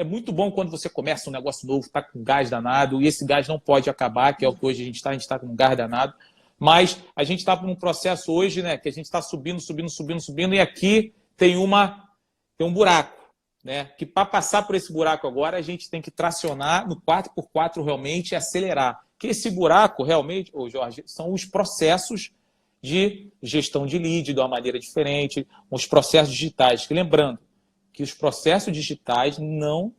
muito bom quando você começa um negócio novo, está com gás danado, e esse gás não pode acabar, que é o que hoje a gente está com um gás danado. Mas a gente está por um processo hoje, né, que a gente está subindo, e aqui tem um buraco, né? Que para passar por esse buraco agora, a gente tem que tracionar no 4x4 realmente e acelerar. Que esse buraco realmente, Jorge, são os processos de gestão de lead de uma maneira diferente, os processos digitais. Que, lembrando que os processos digitais não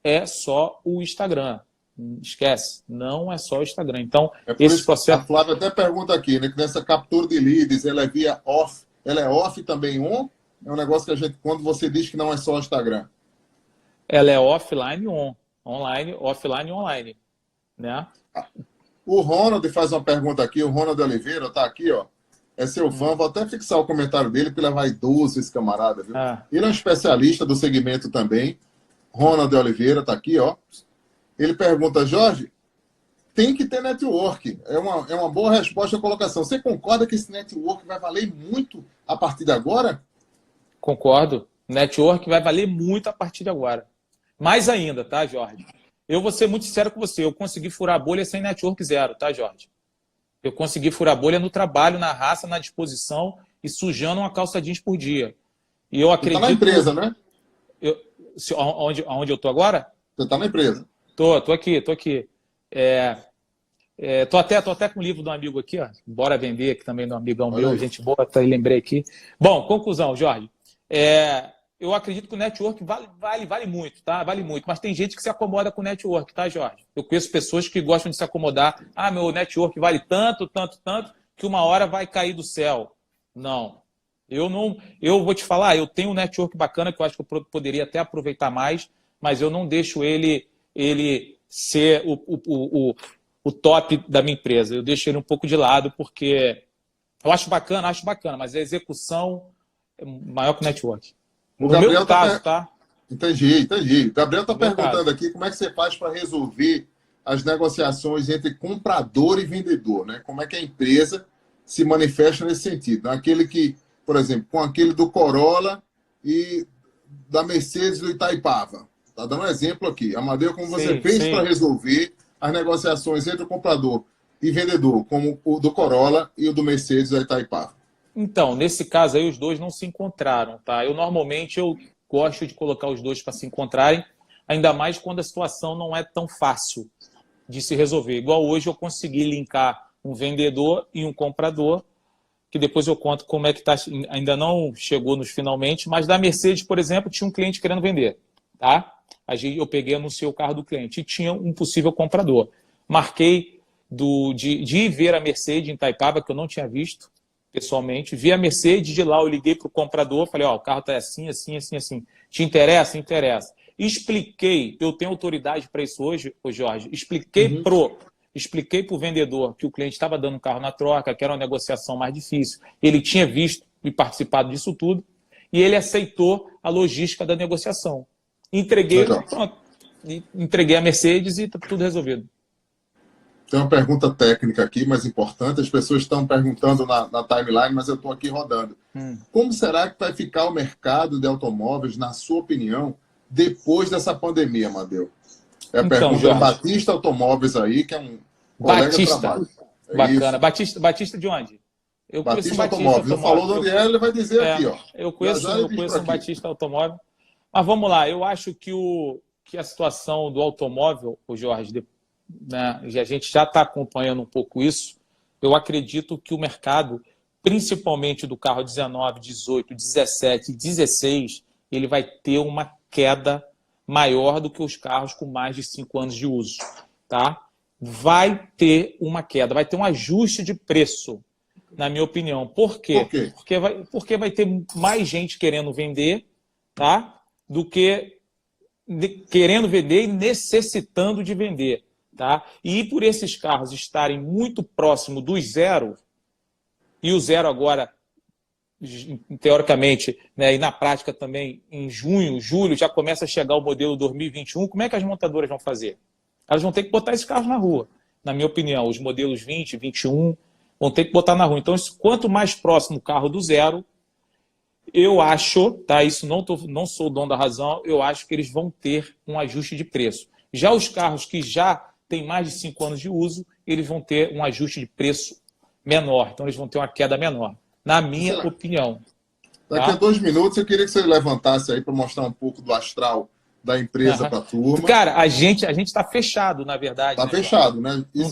é só o Instagram. Esquece, não é só o Instagram. Então, esse processo... A Flávia até pergunta aqui, né, que nessa captura de leads, ela é via off, ela é off também on? É um negócio que a gente, quando você diz que não é só o Instagram. Ela é offline on, online, offline online, né? O Ronald faz uma pergunta aqui, o Ronald Oliveira tá aqui, ó. É seu fã, vou até fixar o comentário dele, porque ele é vaidoso, esse camarada, viu? Ele é um especialista do segmento também. Ronald Oliveira tá aqui, ó. Ele pergunta, Jorge, tem que ter network. É uma boa resposta à colocação. Você concorda que esse network vai valer muito a partir de agora? Concordo. Network vai valer muito a partir de agora. Mais ainda, tá, Jorge? Eu vou ser muito sincero com você. Eu consegui furar a bolha sem network zero, tá, Jorge? Eu consegui furar a bolha no trabalho, na raça, na disposição e sujando uma calça jeans por dia. E eu acredito... Você tá na empresa, né? Onde eu tô agora? Você tá na empresa. Tô aqui. Tô até com o livro de um amigo aqui, ó. Bora vender aqui também, de um amigão meu, gente boa, lembrei aqui. Bom, conclusão, Jorge. Eu acredito que o network vale muito, tá? Vale muito. Mas tem gente que se acomoda com o network, tá, Jorge? Eu conheço pessoas que gostam de se acomodar. Ah, meu network vale tanto, que uma hora vai cair do céu. Não. Eu vou te falar, eu tenho um network bacana que eu acho que eu poderia até aproveitar mais, mas eu não deixo ele ser o top da minha empresa. Eu deixo ele um pouco de lado, porque eu acho bacana, mas a execução é maior que o network. O Gabriel tá? Entendi. O Gabriel está perguntando aqui como é que você faz para resolver as negociações entre comprador e vendedor, né? Como é que a empresa se manifesta nesse sentido? Aquele que, por exemplo, com aquele do Corolla e da Mercedes do Itaipava. Está dando um exemplo aqui. Amadeu, como você fez para resolver as negociações entre o comprador e vendedor, como o do Corolla e o do Mercedes da Itaipava? Então, nesse caso aí, os dois não se encontraram, tá? Normalmente, eu gosto de colocar os dois para se encontrarem, ainda mais quando a situação não é tão fácil de se resolver. Igual hoje eu consegui linkar um vendedor e um comprador, que depois eu conto como é que tá, ainda não chegou nos finalmente, mas da Mercedes, por exemplo, tinha um cliente querendo vender, tá? Eu peguei e anunciei o carro do cliente e tinha um possível comprador. Marquei de ir ver a Mercedes em Itaipava, que eu não tinha visto pessoalmente, vi a Mercedes, de lá eu liguei para o comprador, falei, ó, o carro está assim. Te interessa? Interessa. Expliquei, eu tenho autoridade para isso hoje, Jorge, expliquei para o vendedor que o cliente estava dando um carro na troca, que era uma negociação mais difícil, ele tinha visto e participado disso tudo, e ele aceitou a logística da negociação. Entreguei a Mercedes e está tudo resolvido. Tem uma pergunta técnica aqui, mas importante. As pessoas estão perguntando na timeline, mas eu estou aqui rodando. Como será que vai ficar o mercado de automóveis, na sua opinião, depois dessa pandemia, Amadeu? É a pergunta do Batista Automóveis aí, que é um colega de trabalho. Bacana. Batista de onde? Eu conheço um Batista Batista Automóvel. Não falou Automóvel. de onde é, ele vai dizer aqui, ó. Eu Já já ele diz conheço por um aqui. Batista Automóvel. Mas vamos lá, eu acho que a situação do automóvel, o Jorge, né, e a gente já está acompanhando um pouco isso, eu acredito que o mercado, principalmente do carro 19, 18, 17 e 16, ele vai ter uma queda maior do que os carros com mais de 5 anos de uso. Tá? Vai ter uma queda, vai ter um ajuste de preço, na minha opinião. Por quê? Por quê? Porque vai ter mais gente querendo vender, tá? Do que querendo vender e necessitando de vender. Tá? E por esses carros estarem muito próximo do zero, e o zero agora, teoricamente, né, e na prática também, em junho, julho, já começa a chegar o modelo 2021, como é que as montadoras vão fazer? Elas vão ter que botar esses carros na rua, na minha opinião. Os modelos 20, 21 vão ter que botar na rua. Então, quanto mais próximo o carro do zero, eu acho, tá? Isso não sou o dono da razão, eu acho que eles vão ter um ajuste de preço. Já os carros que já têm mais de 5 anos de uso, eles vão ter um ajuste de preço menor. Então, eles vão ter uma queda menor, na minha opinião. Daqui a 2 minutos, eu queria que você levantasse aí para mostrar um pouco do astral da empresa para a turma. Cara, a gente está fechado, na verdade. Está fechado, né? Isso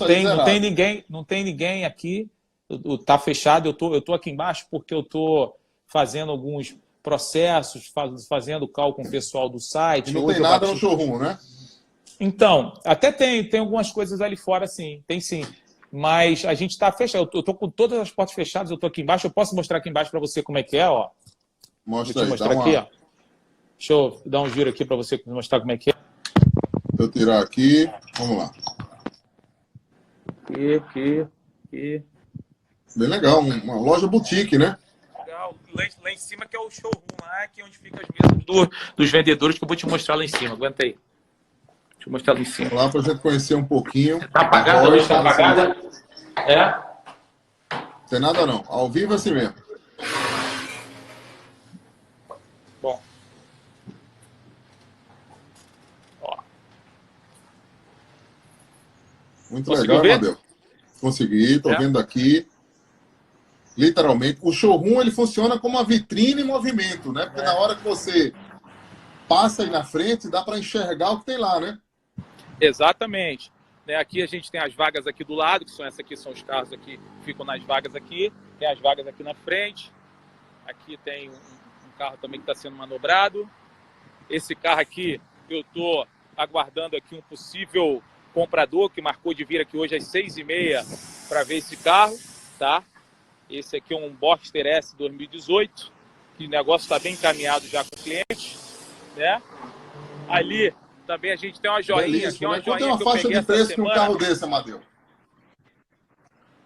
Não tem ninguém aqui. Está fechado. Eu tô aqui embaixo porque eu estou fazendo alguns processos, fazendo call com o pessoal do site. E não tem nada no showroom, né? Então, até tem algumas coisas ali fora, sim. Tem sim. Mas a gente está fechado. Eu estou com todas as portas fechadas, eu estou aqui embaixo. Eu posso mostrar aqui embaixo para você como é que é, ó. Mostra aí, mostrar aqui, ó. Deixa eu dar um giro aqui para você mostrar como é que é. Deixa eu tirar aqui. Vamos lá. Aqui. Bem legal, uma loja boutique, né? Legal. Lá em cima que é o showroom, lá que é onde fica as mesas dos vendedores, que eu vou te mostrar lá em cima. Aguenta aí. Deixa eu mostrar lá em cima. Vamos lá para a gente conhecer um pouquinho. Tá apagada? A luz tá apagada? Não tem nada não. Ao vivo é assim mesmo. Bom. Ó. Muito Conseguiu legal, ver? Amadeu. Consegui, tô vendo aqui. Literalmente, o showroom ele funciona como uma vitrine em movimento, né? Porque na hora que você passa aí na frente, dá para enxergar o que tem lá, né? Exatamente. Aqui a gente tem as vagas aqui do lado, que são essas aqui, são os carros aqui, ficam nas vagas aqui. Tem as vagas aqui na frente. Aqui tem um carro também que está sendo manobrado. Esse carro aqui, eu estou aguardando aqui um possível comprador que marcou de vir aqui hoje às 6h30 para ver esse carro, tá? Esse aqui é um Boxster S 2018, que o negócio está bem encaminhado já com o cliente, né? Ali também a gente tem uma joinha. Belíssimo, uma né? Quanto é joinha uma faixa de preço para um carro desse, Amadeu?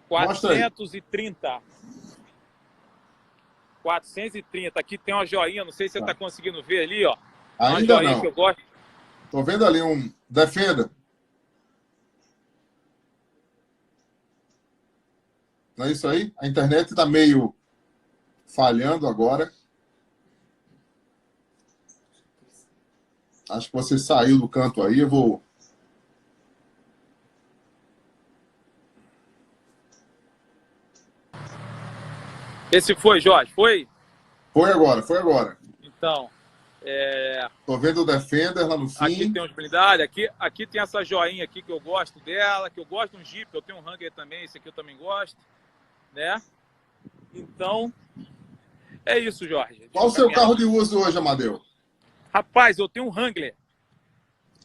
430. 430. Aqui tem uma joinha, não sei se você está conseguindo ver ali, ó. Ainda uma joinha não. Que eu gosto. Tô vendo ali um Defender. Não é isso aí? A internet está meio falhando agora. Acho que você saiu do canto aí, eu vou... Esse foi, Jorge? Foi? Foi agora. Então, Tô vendo o Defender lá no fim. aqui tem os blindados, aqui tem essa joinha aqui que eu gosto dela, que eu gosto de um Jeep, eu tenho um Wrangler também, esse aqui eu também gosto, né? Então, é isso, Jorge. Qual o seu carro de uso hoje, Amadeu? Rapaz, eu tenho um Wrangler.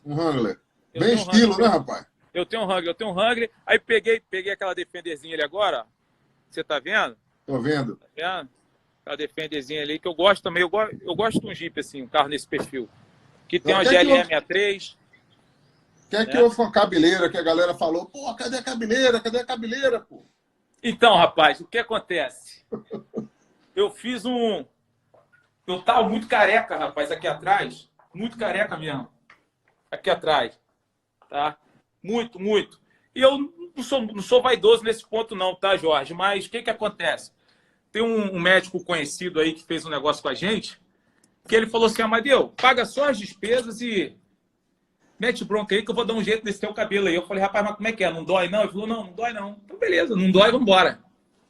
Um Wrangler. Bem estilo, né, rapaz? Eu tenho um Wrangler. Aí peguei aquela Defenderzinha ali agora, ó. Você tá vendo? Tô vendo. Tá vendo? Aquela Defenderzinha ali que eu gosto também. Eu gosto de um Jeep, assim, um carro nesse perfil. Que tem uma GLE63. Quer que houve uma cabeleira que a galera falou, pô, cadê a cabeleira? Cadê a cabeleira, pô? Então, rapaz, o que acontece? Eu fiz um... Eu tava muito careca, rapaz, aqui atrás. Muito careca mesmo. Aqui atrás. Tá? Muito. E eu não sou vaidoso nesse ponto não, tá, Jorge? Mas o que acontece? Tem um médico conhecido aí que fez um negócio com a gente, que ele falou assim, Amadeu, paga só as despesas e mete bronca aí que eu vou dar um jeito nesse teu cabelo aí. Eu falei, rapaz, mas como é que é? Não dói não? Ele falou, não dói não. Então beleza, não dói, vambora.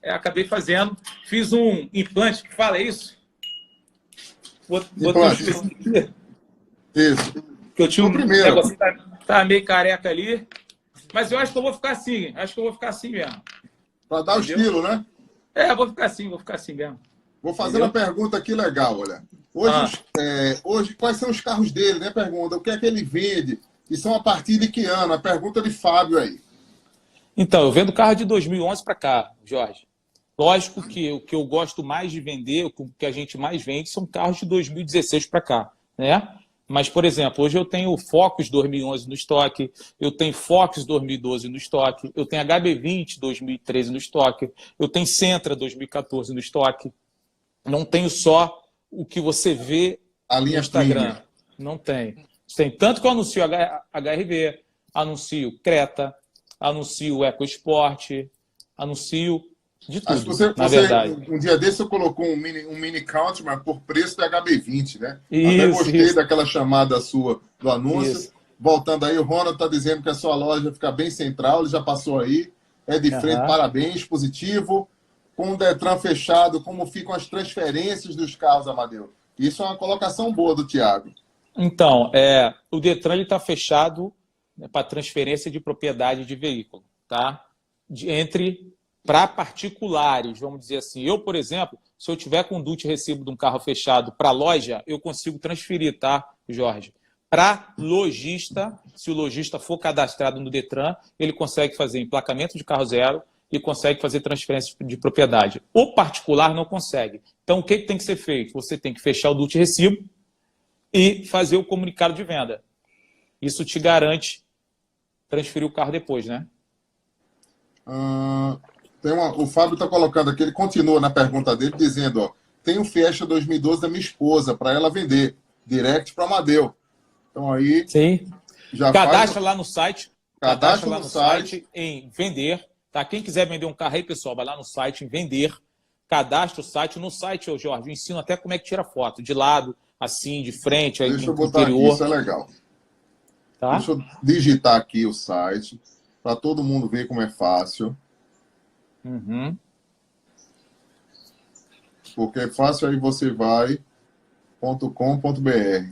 acabei fazendo. Fiz um implante, que fala isso? Botei Implante. aqui. Isso. Que eu tinha um primeiro. negócio, tá meio careca ali. Mas eu acho que eu vou ficar assim. Acho que eu vou ficar assim mesmo. Para dar o estilo, né? É, vou ficar assim mesmo. Vou fazer uma pergunta aqui legal, olha. Hoje, quais são os carros dele, né? Pergunta, o que é que ele vende? E são a partir de que ano? A pergunta de Fábio aí. Então, eu vendo carro de 2011 para cá, Jorge. Lógico que o que eu gosto mais de vender, o que a gente mais vende, são carros de 2016 para cá, né? Mas, por exemplo, hoje eu tenho o Focus 2011 no estoque, eu tenho Focus 2012 no estoque, eu tenho HB20 2013 no estoque, eu tenho Sentra 2014 no estoque. Não tenho só o que você vê no Instagram. Premium. Não tem. Tem tanto que eu anuncio HRV, anuncio Creta, anuncio EcoSport, anuncio de tudo, acho que você, verdade. Um dia desse você colocou um mini Countryman por preço de HB20, né? Isso, até gostei daquela chamada sua do anúncio. Isso. Voltando aí, o Ronald está dizendo que a sua loja fica bem central, ele já passou aí. É de frente, parabéns, positivo. Com o Detran fechado, como ficam as transferências dos carros, Amadeu? Isso é uma colocação boa do Thiago. Então, o Detran está fechado, né, para transferência de propriedade de veículo, tá? Para particulares, vamos dizer assim. Eu, por exemplo, se eu tiver com DUT recibo de um carro fechado para loja, eu consigo transferir, tá, Jorge? Para lojista, se o lojista for cadastrado no Detran, ele consegue fazer emplacamento de carro zero e consegue fazer transferência de propriedade. O particular não consegue. Então, o que tem que ser feito? Você tem que fechar o DUT recibo e fazer o comunicado de venda. Isso te garante transferir o carro depois, né? O Fábio está colocando aqui, ele continua na pergunta dele, dizendo, ó, tem o Fiesta 2012 da minha esposa, para ela vender, direct para Amadeu. Então aí... Sim. Cadastra lá no site. Cadastra lá no site em vender. Tá? Quem quiser vender um carro aí, pessoal, vai lá no site em vender. Cadastra o site. No site, Jorge, eu ensino até como é que tira foto. De lado, assim, de frente, aí Deixa eu no botar interior. aqui, isso é legal. Tá? Deixa eu digitar aqui o site, para todo mundo ver como é fácil. Uhum. Porque é fácil, aí você vai .com.br.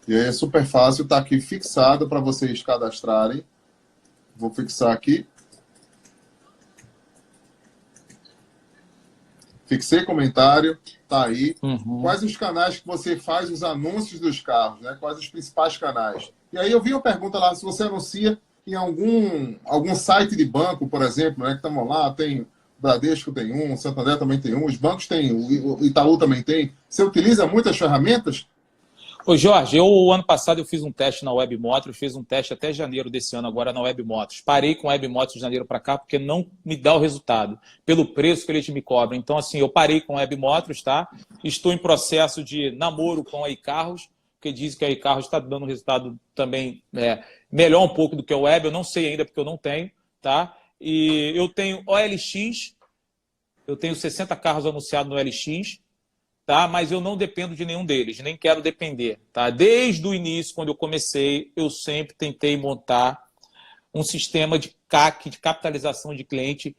E aí é super fácil, está aqui fixado para vocês cadastrarem. Vou fixar aqui. Fixei comentário, tá aí. Uhum. Quais os canais que você faz os anúncios dos carros, né? Quais os principais canais? E aí eu vi uma pergunta lá, se você anuncia em algum site de banco, por exemplo, né? Que estamos lá, tem Bradesco tem um, Santander também tem um, os bancos têm, o Itaú também tem. Você utiliza muitas ferramentas? Ô Jorge, o ano passado eu fiz um teste na Web Motors, fiz um teste até janeiro desse ano agora na Web Motors. Parei com a Web Motors de janeiro para cá porque não me dá o resultado, pelo preço que eles me cobram. Então, assim, eu parei com a Web Motors, tá? Estou em processo de namoro com a iCarros, porque dizem que a iCarros está dando um resultado também melhor um pouco do que a Web. Eu não sei ainda porque eu não tenho, tá? E eu tenho OLX, eu tenho 60 carros anunciados no OLX, tá? Mas eu não dependo de nenhum deles, nem quero depender. Tá? Desde o início, quando eu comecei, eu sempre tentei montar um sistema de CAC, de capitalização de cliente,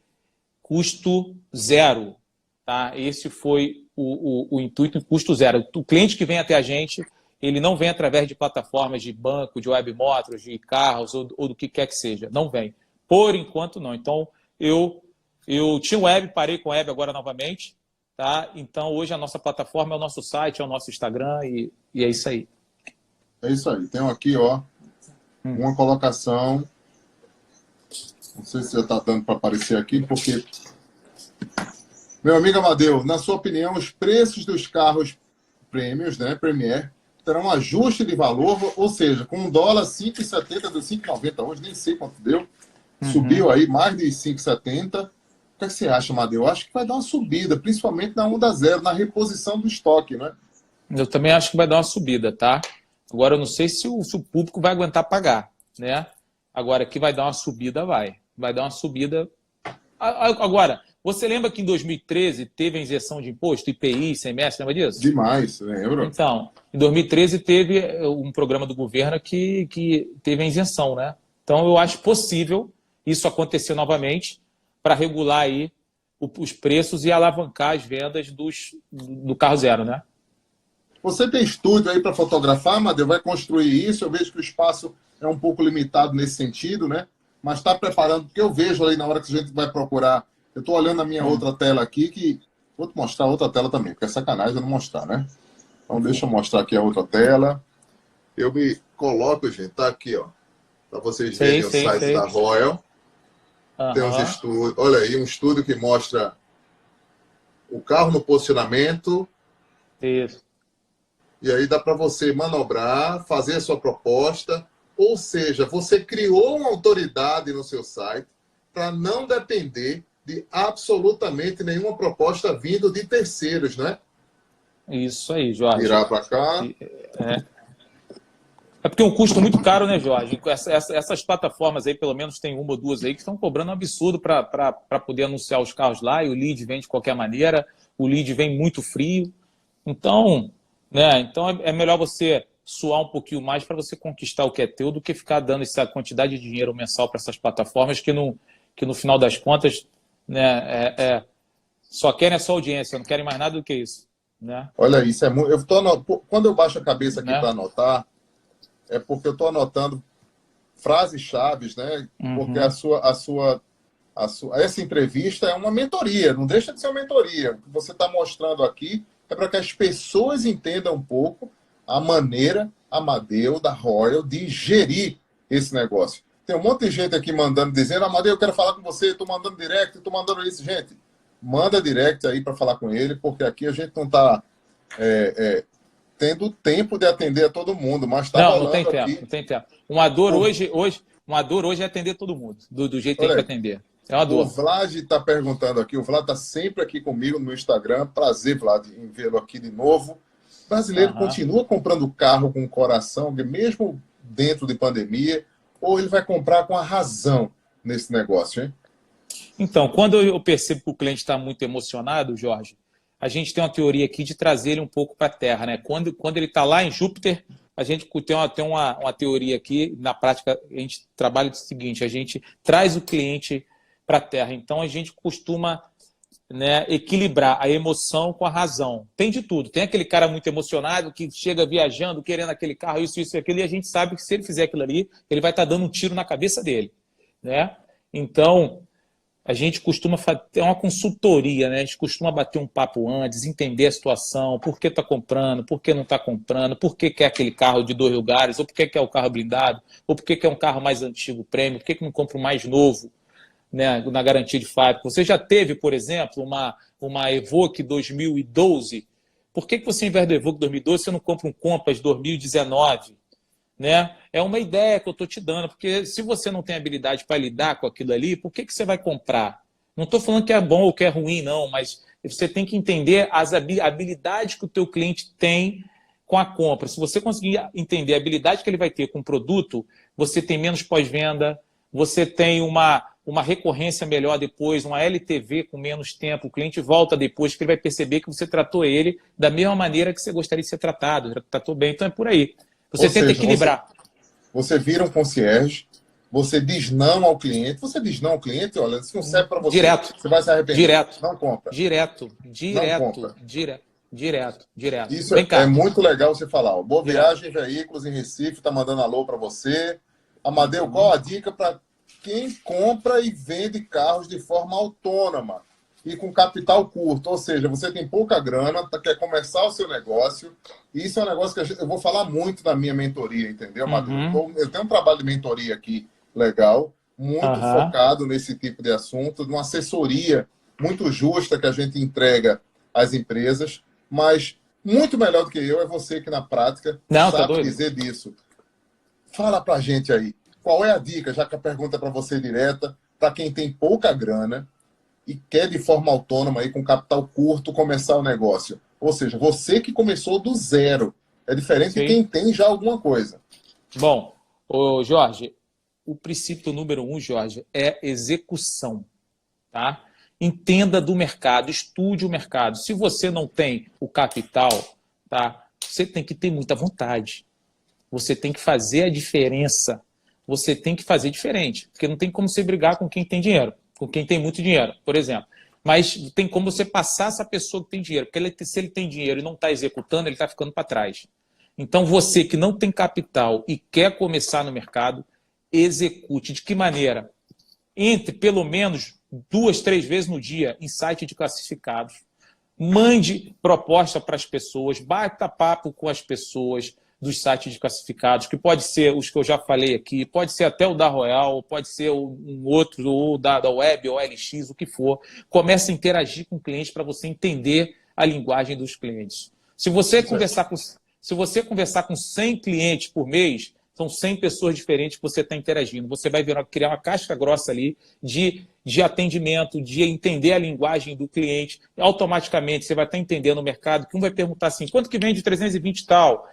custo zero. Tá? Esse foi o intuito em custo zero. O cliente que vem até a gente, ele não vem através de plataformas de banco, de Web Motors, de carros ou do que quer que seja. Não vem. Por enquanto, não. Então, eu tinha web, parei com web agora novamente. Tá? Então, hoje a nossa plataforma é o nosso site, é o nosso Instagram e é isso aí. É isso aí. Tem aqui, ó, uma colocação. Não sei se já está dando para aparecer aqui, porque... Meu amigo Amadeu, na sua opinião, os preços dos carros prêmios, né, Premier, terão um ajuste de valor, ou seja, com um dólar 5,70 do 5,90 hoje, nem sei quanto deu, subiu aí mais de 5,70. O que você acha, Amadeu? Eu acho que vai dar uma subida, principalmente na 1.0, na reposição do estoque, né? Eu também acho que vai dar uma subida, tá? Agora, eu não sei se o público vai aguentar pagar, né? Agora, que vai dar uma subida, vai. Vai dar uma subida. Agora, você lembra que em 2013 teve a isenção de imposto, IPI, ICMS, lembra disso? Demais, lembro. Então, em 2013 teve um programa do governo que teve a isenção, né? Então, eu acho possível isso acontecer novamente. para regular aí os preços e alavancar as vendas do carro zero, né? Você tem estúdio aí para fotografar, Amadeu? Vai construir isso? Eu vejo que o espaço é um pouco limitado nesse sentido, né? Mas está preparando, porque eu vejo aí na hora que a gente vai procurar. Eu estou olhando a minha outra tela aqui, que vou te mostrar outra tela também, porque é sacanagem eu não mostrar, né? Então deixa eu mostrar aqui a outra tela. Eu me coloco, gente, tá aqui, ó, para vocês verem o site da Royal. Tem uns estúdios, olha aí, um estúdio que mostra o carro no posicionamento. Isso. E aí dá para você manobrar, fazer a sua proposta. Ou seja, você criou uma autoridade no seu site para não depender de absolutamente nenhuma proposta vindo de terceiros, né? Isso aí, Jorge. Virar para cá. É porque é um custo muito caro, né, Jorge? Essas plataformas aí, pelo menos tem uma ou duas aí, que estão cobrando um absurdo para poder anunciar os carros lá, e o lead vem de qualquer maneira, o lead vem muito frio. Então, né, é melhor você suar um pouquinho mais para você conquistar o que é teu do que ficar dando essa quantidade de dinheiro mensal para essas plataformas que no final das contas, né, só querem essa audiência, não querem mais nada do que isso. Né? Olha, isso é muito. Quando eu baixo a cabeça aqui para anotar, é porque eu estou anotando frases-chave, né? Porque essa entrevista é uma mentoria, não deixa de ser uma mentoria. O que você está mostrando aqui é para que as pessoas entendam um pouco a maneira, Amadeu, da Royal, de gerir esse negócio. Tem um monte de gente aqui mandando, dizendo, Amadeu, eu quero falar com você, estou mandando direct, estou mandando isso. Gente, manda direct aí para falar com ele, porque aqui a gente não está tendo tempo de atender a todo mundo, mas está rolando não tem tempo, aqui. não tem tempo. Uma dor hoje é atender todo mundo, do jeito que tem que atender. É uma dor. O Vlad está perguntando aqui, o Vlad está sempre aqui comigo no meu Instagram. Prazer, Vlad, em vê-lo aqui de novo. O brasileiro continua comprando carro com o coração, mesmo dentro de pandemia, ou ele vai comprar com a razão nesse negócio, hein? Então, quando eu percebo que o cliente está muito emocionado, Jorge, a gente tem uma teoria aqui de trazer ele um pouco para a Terra, né? Quando ele está lá em Júpiter, a gente tem uma teoria aqui, na prática a gente trabalha do seguinte, a gente traz o cliente para a Terra. Então, a gente costuma, né, equilibrar a emoção com a razão. Tem de tudo. Tem aquele cara muito emocionado que chega viajando, querendo aquele carro, isso e aquilo, e a gente sabe que se ele fizer aquilo ali, ele vai estar dando um tiro na cabeça dele. Né? Então, a gente costuma ter uma consultoria, né? A gente costuma bater um papo antes, entender a situação, por que está comprando, por que não está comprando, por que quer aquele carro de 2 lugares, ou por que quer o carro blindado, ou por que quer um carro mais antigo, prêmio, por que não compra o mais novo, né, na garantia de fábrica. Você já teve, por exemplo, uma Evoque 2012. Por que você, ao invés do Evoque 2012, você não compra um Compass 2019? Né? É uma ideia que eu estou te dando, porque se você não tem habilidade para lidar com aquilo ali, por que você vai comprar? Não estou falando que é bom ou que é ruim, não, mas você tem que entender as habilidades que o teu cliente tem com a compra. Se você conseguir entender a habilidade que ele vai ter com o produto, você tem menos pós-venda, você tem uma recorrência melhor depois, uma LTV com menos tempo, o cliente volta depois, que ele vai perceber que você tratou ele da mesma maneira que você gostaria de ser tratado, tratou bem, então é por aí. Você tenta equilibrar. Você vira um concierge, você diz não ao cliente, olha, se não serve para você, direto. Você vai se arrepender. Direto. Não compra. Direto. Não compra. Direto. Isso é muito legal você falar. Ó. Boa Viagem Veículos em Recife está mandando alô para você. Amadeu, qual a dica para quem compra e vende carros de forma autônoma e com capital curto? Ou seja, você tem pouca grana, quer começar o seu negócio. Isso é um negócio que eu vou falar muito na minha mentoria, entendeu, Amadeu? Eu tenho um trabalho de mentoria aqui legal, muito focado nesse tipo de assunto, de uma assessoria muito justa que a gente entrega às empresas, mas muito melhor do que eu é você que na prática sabe dizer disso. Fala pra gente aí, qual é a dica, já que a pergunta é para você direta, para quem tem pouca grana e quer de forma autônoma, aí, com capital curto, começar o negócio? Ou seja, você que começou do zero. É diferente de quem tem já alguma coisa. Bom, Jorge, o princípio número 1, Jorge, é execução. Tá? Entenda do mercado, estude o mercado. Se você não tem o capital, tá? Você tem que ter muita vontade. Você tem que fazer a diferença. Você tem que fazer diferente, porque não tem como você brigar com quem tem dinheiro. com quem tem muito dinheiro, por exemplo. Mas tem como você passar essa pessoa que tem dinheiro, porque se ele tem dinheiro e não está executando, ele está ficando para trás. Então, você que não tem capital e quer começar no mercado, execute. De que maneira? Entre pelo menos 2, 3 vezes no dia em site de classificados. Mande proposta para as pessoas, bata papo com as pessoas dos sites de classificados, que pode ser os que eu já falei aqui, pode ser até o da Royal, pode ser um outro, ou da Web, ou LX, o que for. Comece a interagir com o cliente para você entender a linguagem dos clientes. Se você conversar com 100 clientes por mês, são 100 pessoas diferentes que você está interagindo. Você vai criar uma casca grossa ali de atendimento, de entender a linguagem do cliente. Automaticamente você vai estar entendendo o mercado, que um vai perguntar assim, quanto que vende 320 tal.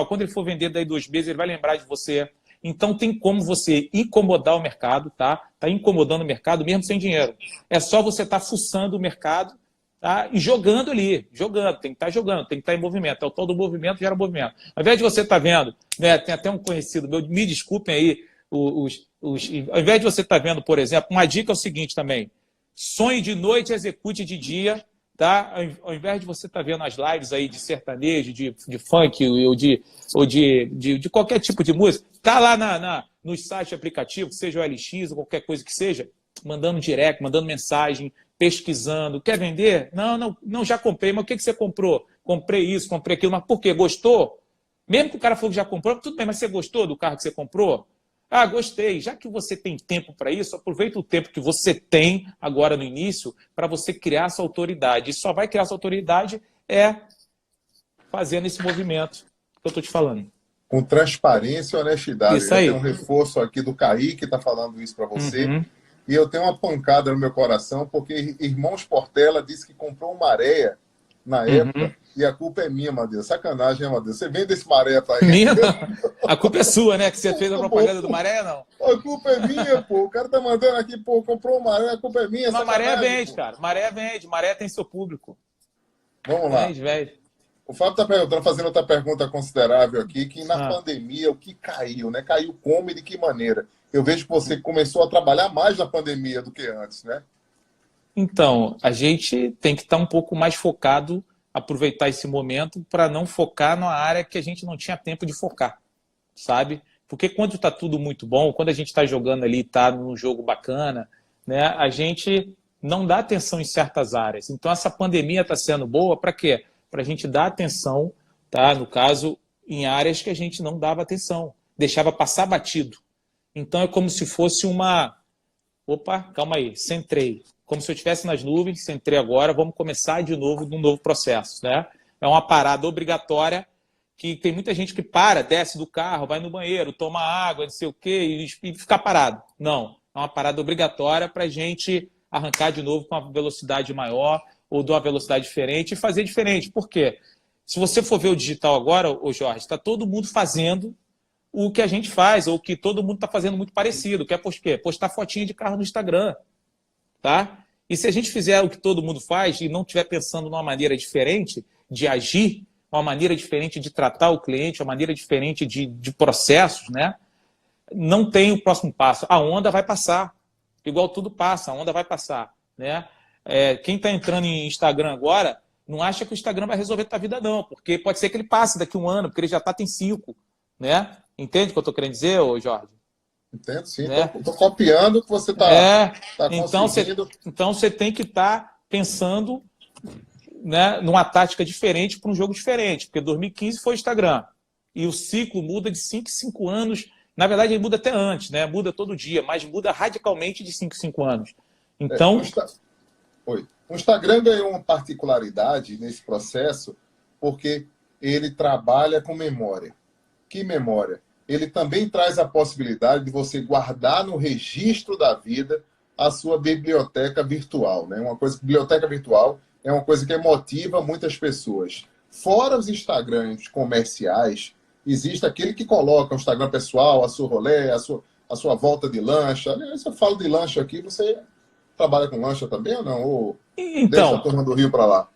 Quando ele for vender daí 2 meses, ele vai lembrar de você. Então tem como você incomodar o mercado, tá? Está incomodando o mercado mesmo sem dinheiro. É só você estar fuçando o mercado, tá? E jogando ali, jogando, tem que estar jogando, tem que estar em movimento. É o tal do movimento gera movimento. Ao invés de você estar vendo, né, tem até um conhecido meu, me desculpem aí, ao invés de você estar vendo, por exemplo, uma dica é o seguinte também: sonhe de noite, execute de dia, tá? Ao invés de você estar vendo as lives aí de sertanejo, de funk ou de qualquer tipo de música, tá lá nos sites aplicativos, seja o LX ou qualquer coisa que seja, mandando direct, mandando mensagem, pesquisando. Quer vender? Não, já comprei. Mas o que você comprou? Comprei isso, comprei aquilo. Mas por quê? Gostou? Mesmo que o cara falou que já comprou, tudo bem, mas você gostou do carro que você comprou? Ah, gostei. Já que você tem tempo para isso, aproveita o tempo que você tem agora no início para você criar essa autoridade. E só vai criar essa autoridade fazendo esse movimento que eu estou te falando. Com transparência e honestidade. Isso aí. Tem um reforço aqui do Kaique, que está falando isso para você. Uhum. E eu tenho uma pancada no meu coração, porque Irmãos Portela disse que comprou uma areia na época, e a culpa é minha, Madeira. Sacanagem, hein, Madeira? Você vende esse maré para ele? Minha não. A culpa é sua, né? Que você fez a propaganda do maré, não? A culpa é minha, pô. O cara tá mandando aqui, pô, comprou um maré, a culpa é minha. Mas maré vende, cara. Maré vende. Maré tem seu público. Vamos lá. Vende. O Fábio está perguntando, fazendo outra pergunta considerável aqui, que na pandemia o que caiu, né? Caiu como e de que maneira? Eu vejo que você começou a trabalhar mais na pandemia do que antes, né? Então, a gente tem que estar um pouco mais focado, aproveitar esse momento para não focar na área que a gente não tinha tempo de focar, sabe? Porque quando está tudo muito bom, quando a gente está jogando ali, está num jogo bacana, né? A gente não dá atenção em certas áreas. Então, essa pandemia está sendo boa para quê? Para a gente dar atenção, tá? No caso, em áreas que a gente não dava atenção, deixava passar batido. Então é como se fosse uma... Opa, calma aí, centrei. Como se eu estivesse nas nuvens, centrei agora, vamos começar de novo num novo processo, né? É uma parada obrigatória que tem muita gente que para, desce do carro, vai no banheiro, toma água, não sei o quê, e fica parado. Não, é uma parada obrigatória para a gente arrancar de novo com uma velocidade maior ou de uma velocidade diferente e fazer diferente. Por quê? Se você for ver o digital agora, ô Jorge, está todo mundo fazendo o que a gente faz, ou que todo mundo está fazendo muito parecido, que é postar fotinha de carro no Instagram. Tá? E se a gente fizer o que todo mundo faz e não estiver pensando numa maneira diferente de agir, uma maneira diferente de tratar o cliente, uma maneira diferente de processos, né? Não tem o próximo passo. A onda vai passar. Igual tudo passa, a onda vai passar. Né? Quem está entrando em Instagram agora não acha que o Instagram vai resolver a tua vida, não, porque pode ser que ele passe daqui a um ano, porque ele já tem 5. Né? Entende o que eu estou querendo dizer, ô Jorge? Entendo, sim. Né? Estou copiando o que você está conseguindo. Então você tem que estar pensando, né, numa tática diferente para um jogo diferente, porque 2015 foi Instagram. E o ciclo muda de 5 em 5 anos. Na verdade, ele muda até antes, né? Muda todo dia, mas muda radicalmente de 5 em 5 anos. Então... O Instagram ganhou uma particularidade nesse processo porque ele trabalha com memória. Que memória? Ele também traz a possibilidade de você guardar no registro da vida a sua biblioteca virtual, né? Biblioteca virtual é uma coisa que motiva muitas pessoas. Fora os Instagrams comerciais, existe aquele que coloca o Instagram pessoal, a sua rolê, a sua volta de lancha. Aliás, eu falo de lancha aqui, você trabalha com lancha também ou não? Ou deixa a turma do Rio para lá?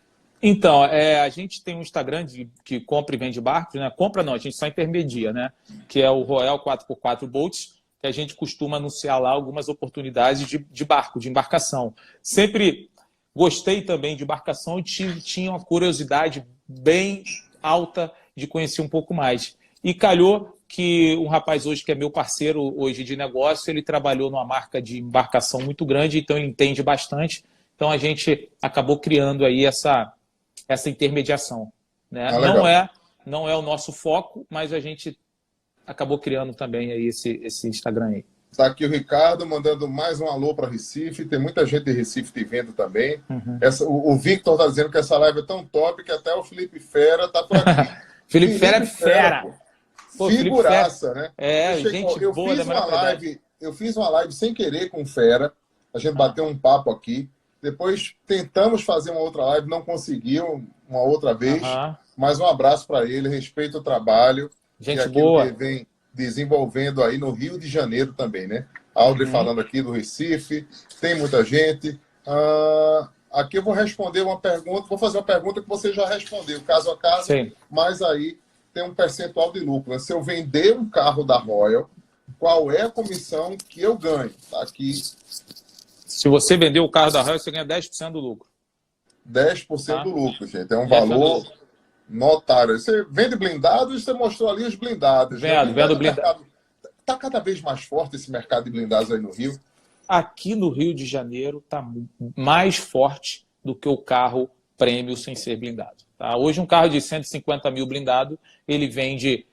Então, a gente tem um Instagram que compra e vende barcos, né? Compra não, a gente só intermedia, né? Que é o Royal 4x4 Boats, que a gente costuma anunciar lá algumas oportunidades de barco, de embarcação. Sempre gostei também de embarcação e tinha uma curiosidade bem alta de conhecer um pouco mais. E calhou que um rapaz hoje, que é meu parceiro hoje de negócio, ele trabalhou numa marca de embarcação muito grande, então ele entende bastante. Então a gente acabou criando aí essa intermediação, né? Não é o nosso foco, mas a gente acabou criando também aí esse Instagram aí. Está aqui o Ricardo mandando mais um alô para Recife. Tem muita gente de Recife te vendo também. O Victor está dizendo que essa live é tão top que até o Felipe Fera está por aqui. Felipe Fera é fera. Pô, figuraça, né? Gente boa da melhor qualidade. Eu fiz uma live sem querer com o Fera. A gente bateu um papo aqui. Depois tentamos fazer uma outra live, não conseguiu uma outra vez. Mas um abraço para ele, respeito o trabalho. Gente boa. Que vem desenvolvendo aí no Rio de Janeiro também, né? Audrey falando aqui do Recife, tem muita gente. Aqui eu vou responder uma pergunta, vou fazer uma pergunta que você já respondeu, caso a caso, sim, mas aí tem um percentual de lucro. Se eu vender um carro da Royal, qual é a comissão que eu ganho? Tá aqui. Se você vender o carro da Royal, você ganha 10% do lucro. 10% do lucro, gente. É um valor notário. Você vende blindados, você mostrou ali os blindados. Vendo blindado. Está cada vez mais forte esse mercado de blindados aí no Rio? Aqui no Rio de Janeiro está mais forte do que o carro prêmio sem ser blindado. Tá? Hoje um carro de 150 mil blindado, ele vende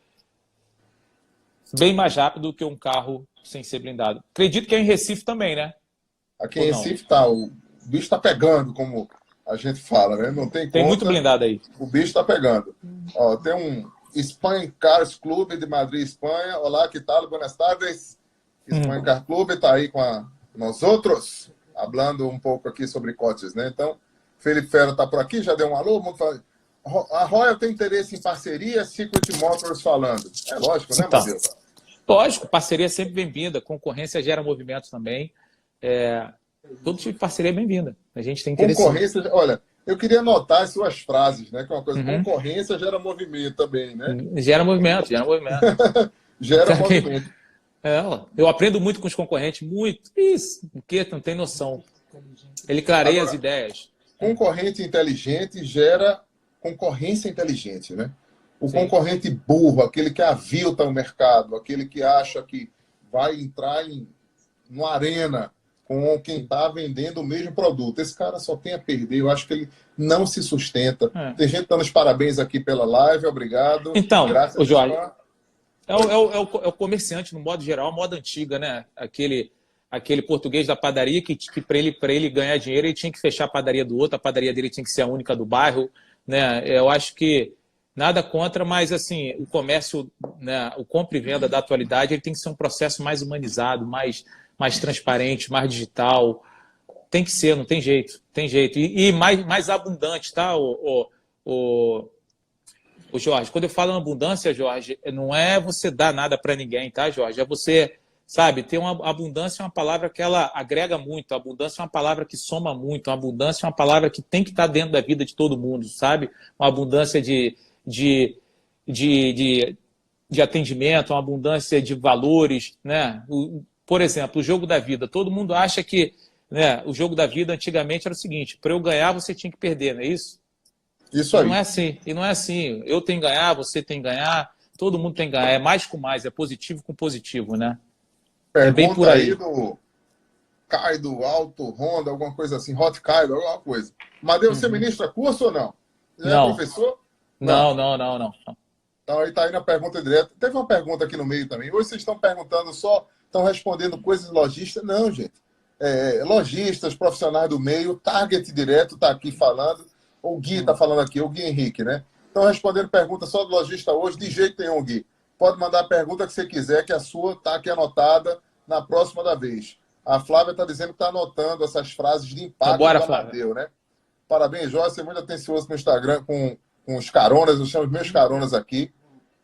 bem mais rápido do que um carro sem ser blindado. Acredito que é em Recife também, né? Aqui em Recife tá, o bicho está pegando, como a gente fala, né? Não tem conta. Tem muito blindado aí. O bicho está pegando. Ó, tem um Spain Cars Clube de Madrid, Espanha. Olá, que tal? Buenas tardes. Spain Car Clube está aí com nós outros, falando um pouco aqui sobre coches, né? Então, Felipe Fera está por aqui, já deu um alô. A Royal tem interesse em parceria, Secret Motors falando. É lógico, né, então, Matheus? Lógico, parceria é sempre bem-vinda. Concorrência gera movimento também. Todo tipo de parceria é bem-vinda. A gente tem interesse. Concorrência, olha, eu queria anotar as suas frases, né? Que é uma coisa, concorrência gera movimento também, né? Gera movimento. Gera movimento. Eu aprendo muito com os concorrentes, muito. Isso, porque não tem noção. Ele clareia as ideias. Concorrente inteligente gera concorrência inteligente, né? O concorrente burro, aquele que avilta o mercado, aquele que acha que vai entrar numa arena com quem está vendendo o mesmo produto. Esse cara só tem a perder. Eu acho que ele não se sustenta. Tem gente dando os parabéns aqui pela live. Obrigado. Então, graças o Jorge, é o comerciante, no modo geral, a moda antiga, né? Aquele português da padaria que para ele ganhar dinheiro, ele tinha que fechar a padaria do outro, a padaria dele tinha que ser a única do bairro, né? Eu acho que nada contra, mas assim, o comércio, né, o compra e venda da atualidade, ele tem que ser um processo mais humanizado, mais transparente, mais digital. Tem que ser, não tem jeito. E mais abundante, tá, o Jorge? Quando eu falo em abundância, Jorge, não é você dar nada para ninguém, tá, Jorge? É você, sabe, ter uma abundância é uma palavra que ela agrega muito, a abundância é uma palavra que soma muito, a abundância é uma palavra que tem que estar dentro da vida de todo mundo, sabe? Uma abundância de atendimento, uma abundância de valores, né? Por exemplo, o jogo da vida. Todo mundo acha que, né, o jogo da vida antigamente era o seguinte: para eu ganhar, você tinha que perder, não é isso? Isso aí. Não é assim. Eu tenho que ganhar, você tem que ganhar, todo mundo tem que ganhar. É mais com mais, é positivo com positivo, né? Pergunta bem por aí do Kaido, Alto, Honda, alguma coisa assim, Hot Kaido, alguma coisa. Madeu, você ministra curso ou não? Você não. É professor? Não. Então aí tá aí na pergunta direta. Teve uma pergunta aqui no meio também. Hoje vocês estão perguntando estão respondendo coisas de lojista? Não, gente. Lojistas, profissionais do meio, target direto está aqui falando. O Gui está falando aqui, o Gui Henrique, né? Estão respondendo pergunta só do lojista hoje, de jeito nenhum, Gui. Pode mandar a pergunta que você quiser, que a sua está aqui anotada na próxima da vez. A Flávia está dizendo que está anotando essas frases de impacto do Amadeu, né? Parabéns, Jorge. Você é muito atencioso no Instagram com os caronas. Eu chamo os meus caronas aqui.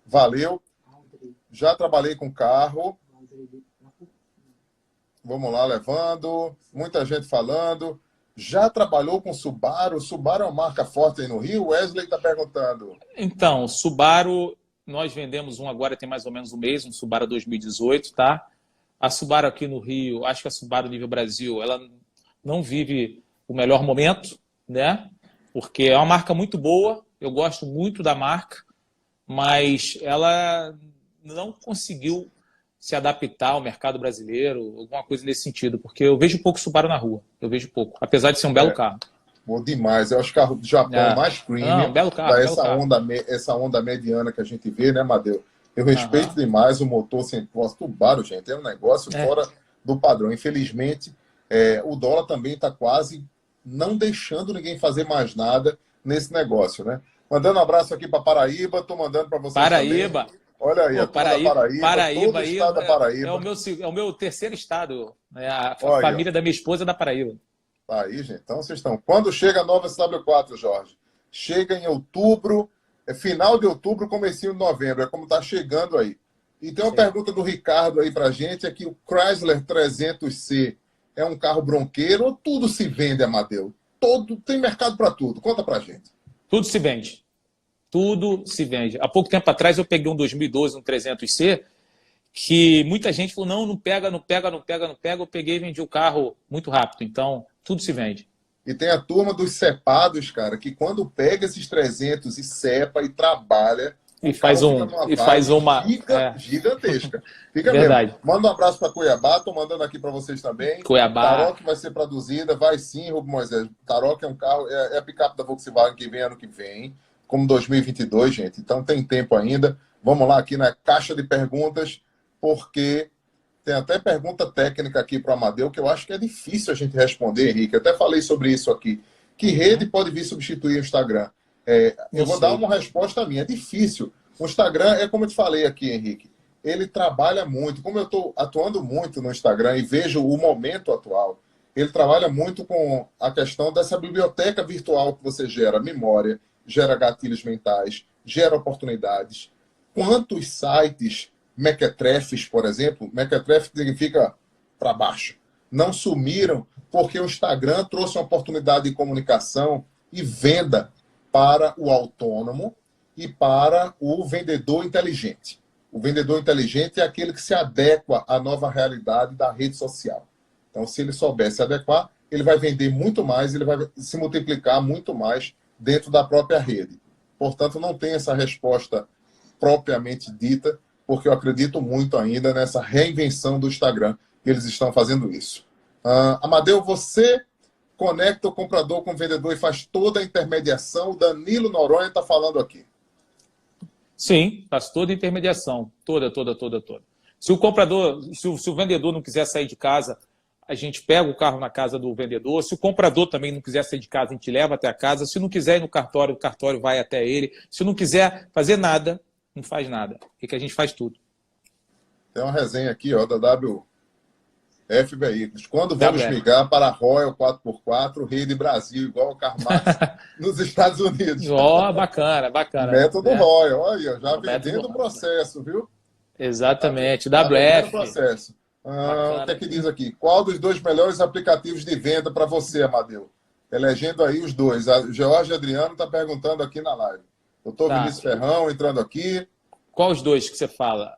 Valeu. Já trabalhei com carro. Vamos lá, levando. Muita gente falando. Já trabalhou com Subaru? Subaru é uma marca forte aí no Rio? Wesley está perguntando. Então, Subaru, nós vendemos um agora tem mais ou menos um mês, um Subaru 2018, tá? A Subaru aqui no Rio, acho que a Subaru nível Brasil, ela não vive o melhor momento, né? Porque é uma marca muito boa, eu gosto muito da marca, mas ela não conseguiu se adaptar ao mercado brasileiro, alguma coisa nesse sentido, porque eu vejo pouco Subaru na rua, eu vejo pouco, apesar de ser um belo carro. Bom demais. Eu acho que o carro do Japão mais premium, belo carro, essa onda mediana que a gente vê, né, Madeu? Eu respeito demais o motor sem Subaru, gente. É um negócio fora do padrão. Infelizmente, o dólar também está quase não deixando ninguém fazer mais nada nesse negócio, né? Mandando um abraço aqui para Paraíba, estou mandando para vocês Paraíba. Também. Olha aí, Paraíba, todo o estado da Paraíba. É o meu terceiro estado. A família da minha esposa é da Paraíba. Tá aí, gente. Então vocês estão. Quando chega a nova SW4, Jorge? Chega em outubro, final de outubro, comecinho de novembro. É como está chegando aí. E tem uma pergunta do Ricardo aí pra gente, é que o Chrysler 300C é um carro bronqueiro ou tudo se vende, Amadeu? Tem mercado para tudo. Conta pra gente. Tudo se vende. Tudo se vende. Há pouco tempo atrás eu peguei um 2012, um 300C, que muita gente falou, não pega. Eu peguei e vendi o carro muito rápido. Então, tudo se vende. E tem a turma dos cepados, cara, que quando pega esses 300 e cepa e trabalha... E faz uma gigantesca. Fica verdade. Mesmo. Manda um abraço para Cuiabá, tô mandando aqui para vocês também. Cuiabá. Tarok vai ser produzida, vai sim, Rubem Moisés. Tarok é um carro, é a picape da Volkswagen que vem ano que vem, como 2022, gente. Então tem tempo ainda. Vamos lá aqui na caixa de perguntas, porque tem até pergunta técnica aqui para o Amadeu, que eu acho que é difícil a gente responder, Henrique. Eu até falei sobre isso aqui. Que rede pode vir substituir o Instagram? Eu vou dar uma resposta minha. É difícil. O Instagram, é como eu te falei aqui, Henrique, ele trabalha muito. Como eu estou atuando muito no Instagram e vejo o momento atual, ele trabalha muito com a questão dessa biblioteca virtual que você gera memória, gera gatilhos mentais, gera oportunidades. Quantos sites mequetrefes, por exemplo, mequetrefe significa para baixo, não sumiram porque o Instagram trouxe uma oportunidade de comunicação e venda para o autônomo e para o vendedor inteligente. O vendedor inteligente é aquele que se adequa à nova realidade da rede social. Então, se ele souber se adequar, ele vai vender muito mais, ele vai se multiplicar muito mais dentro da própria rede. Portanto, não tem essa resposta propriamente dita, porque eu acredito muito ainda nessa reinvenção do Instagram, que eles estão fazendo isso. Amadeu, você conecta o comprador com o vendedor e faz toda a intermediação. O Danilo Noronha está falando aqui. Sim, faz toda a intermediação. Toda. Se o vendedor não quiser sair de casa, a gente pega o carro na casa do vendedor. Se o comprador também não quiser sair de casa, a gente leva até a casa. Se não quiser ir no cartório, o cartório vai até ele. Se não quiser fazer nada, não faz nada. Porque a gente faz tudo. Tem uma resenha aqui, ó, da WF Veículos. Quando vamos migrar para a Royal 4x4, Rede Brasil, igual o Karl Marx nos Estados Unidos? Bacana. Método Royal, olha, já vendendo o processo, viu? Exatamente, WF. Processo. O que é que diz aqui? Qual dos dois melhores aplicativos de venda para você, Amadeu? Elegendo aí os dois. A Jorge Adriano está perguntando aqui na live. Doutor Vinícius Ferrão entrando aqui. Qual os dois que você fala?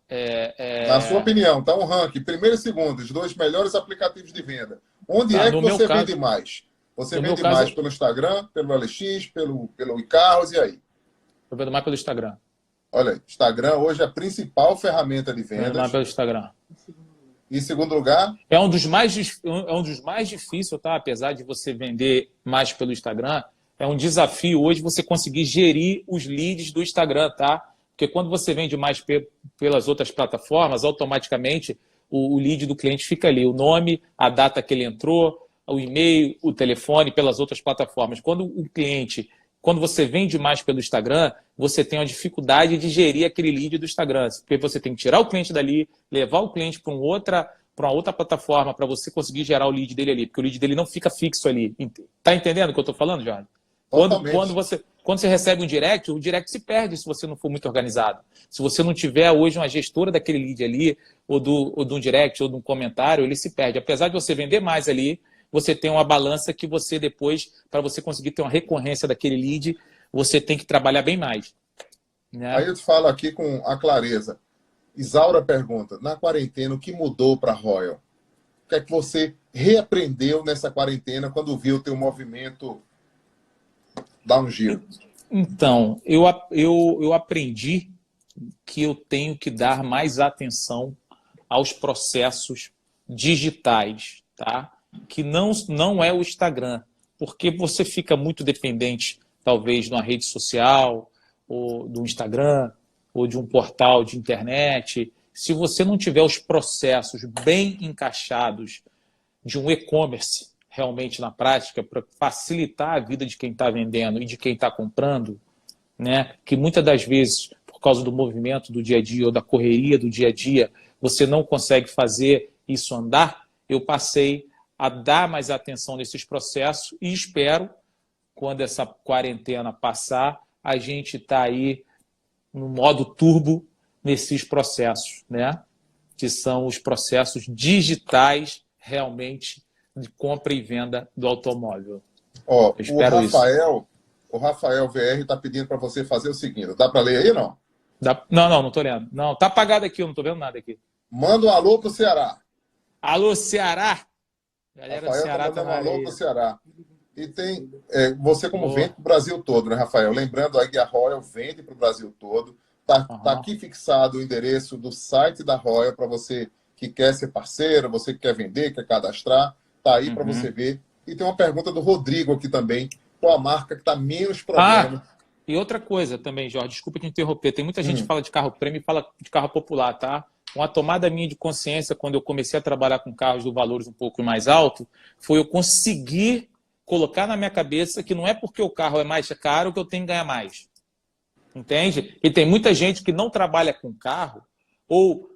Na sua opinião, tá um ranking. Primeiro e segundo, os dois melhores aplicativos de venda. Onde é que você vende mais? Você vende mais pelo Instagram, pelo LX, pelo iCarros, e aí? Eu vendo mais pelo Instagram. Olha aí, Instagram hoje é a principal ferramenta de vendas. Mais pelo Instagram. Em segundo lugar? É um dos mais difíceis, tá? Apesar de você vender mais pelo Instagram, é um desafio hoje você conseguir gerir os leads do Instagram, tá? Porque quando você vende mais pelas outras plataformas, automaticamente o lead do cliente fica ali. O nome, a data que ele entrou, o e-mail, o telefone, pelas outras plataformas. Quando você vende mais pelo Instagram, você tem uma dificuldade de gerir aquele lead do Instagram. Porque você tem que tirar o cliente dali, levar o cliente para uma outra plataforma para você conseguir gerar o lead dele ali. Porque o lead dele não fica fixo ali. Tá entendendo o que eu estou falando, Jorge? Quando você recebe um direct, o direct se perde se você não for muito organizado. Se você não tiver hoje uma gestora daquele lead ali, ou de um direct, ou de um comentário, ele se perde. Apesar de você vender mais ali, você tem uma balança que você depois, para você conseguir ter uma recorrência daquele lead, você tem que trabalhar bem mais. Né? Aí eu te falo aqui com a clareza. Isaura pergunta, na quarentena, o que mudou para a Royal? O que é que você reaprendeu nessa quarentena quando viu o teu movimento dar um giro? Então, eu aprendi que eu tenho que dar mais atenção aos processos digitais, tá? Que não é o Instagram, porque você fica muito dependente, talvez, de uma rede social, ou do Instagram, ou de um portal de internet. Se você não tiver os processos bem encaixados de um e-commerce realmente na prática, para facilitar a vida de quem está vendendo e de quem está comprando, né? Que muitas das vezes, por causa do movimento do dia a dia ou da correria do dia a dia, você não consegue fazer isso andar, eu passei a dar mais atenção nesses processos e espero, quando essa quarentena passar, a gente está aí no modo turbo nesses processos, né? Que são os processos digitais realmente de compra e venda do automóvel. Ó, Eu espero isso. O Rafael VR está pedindo para você fazer o seguinte. Dá para ler aí, não? Não estou lendo. Não, tá apagado aqui, eu não estou vendo nada aqui. Manda um alô pro Ceará. Alô, Ceará! Galera Rafael do Ceará tá mandando tá um alô aí. pro Ceará. E tem você como Boa. vende para o Brasil todo, né, Rafael? Lembrando aí que a Royal vende para o Brasil todo. Tá aqui fixado o endereço do site da Royal para você que quer ser parceiro, você que quer vender, quer cadastrar. Tá aí para você ver. E tem uma pergunta do Rodrigo aqui também. Qual a marca que está menos problema? E outra coisa também, Jorge, desculpa te interromper. Tem muita gente que fala de carro premium e fala de carro popular, tá? Uma tomada minha de consciência quando eu comecei a trabalhar com carros de valores um pouco mais alto foi eu conseguir colocar na minha cabeça que não é porque o carro é mais caro que eu tenho que ganhar mais. Entende? E tem muita gente que não trabalha com carro ou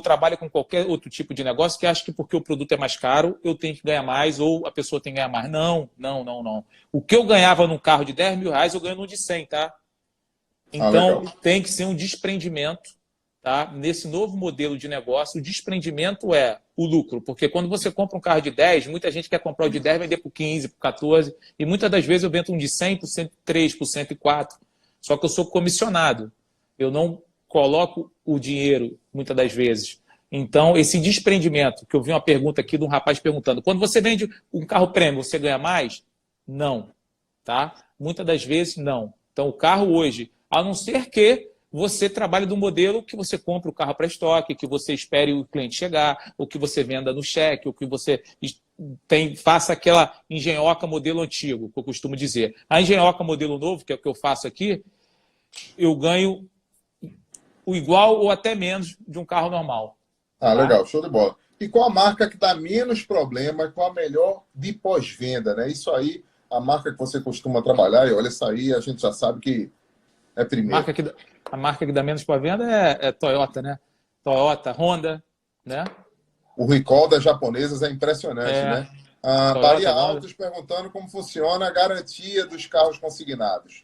trabalha com qualquer outro tipo de negócio que acha que porque o produto é mais caro eu tenho que ganhar mais ou a pessoa tem que ganhar mais. Não. O que eu ganhava num carro de 10 mil reais eu ganho num de 100, tá? Então tem que ser um desprendimento, tá? Nesse novo modelo de negócio, o desprendimento é o lucro, porque quando você compra um carro de 10, muita gente quer comprar o de 10 e vender por 15, por 14, e muitas das vezes eu vendo um de 100 por 103, por 104, só que eu sou comissionado, eu não coloco o dinheiro muitas das vezes. Então, esse desprendimento, que eu vi uma pergunta aqui de um rapaz perguntando, quando você vende um carro prêmio, você ganha mais? Não, tá? Muitas das vezes, não. Então, o carro hoje, a não ser que você trabalhe do modelo que você compra o carro para estoque, que você espere o cliente chegar, ou que você venda no cheque, ou que você faça aquela engenhoca modelo antigo, que eu costumo dizer. A engenhoca modelo novo, que é o que eu faço aqui, eu ganho o igual ou até menos de um carro normal. Ah, legal, show de bola. E qual a marca que dá menos problema, qual a melhor de pós-venda, né? Isso aí, a marca que você costuma trabalhar, e olha, isso aí a gente já sabe que é primeiro. A marca que dá menos para venda é Toyota, né? Toyota, Honda, né? O recall das japonesas é impressionante, né? A Bahia Autos perguntando como funciona a garantia dos carros consignados.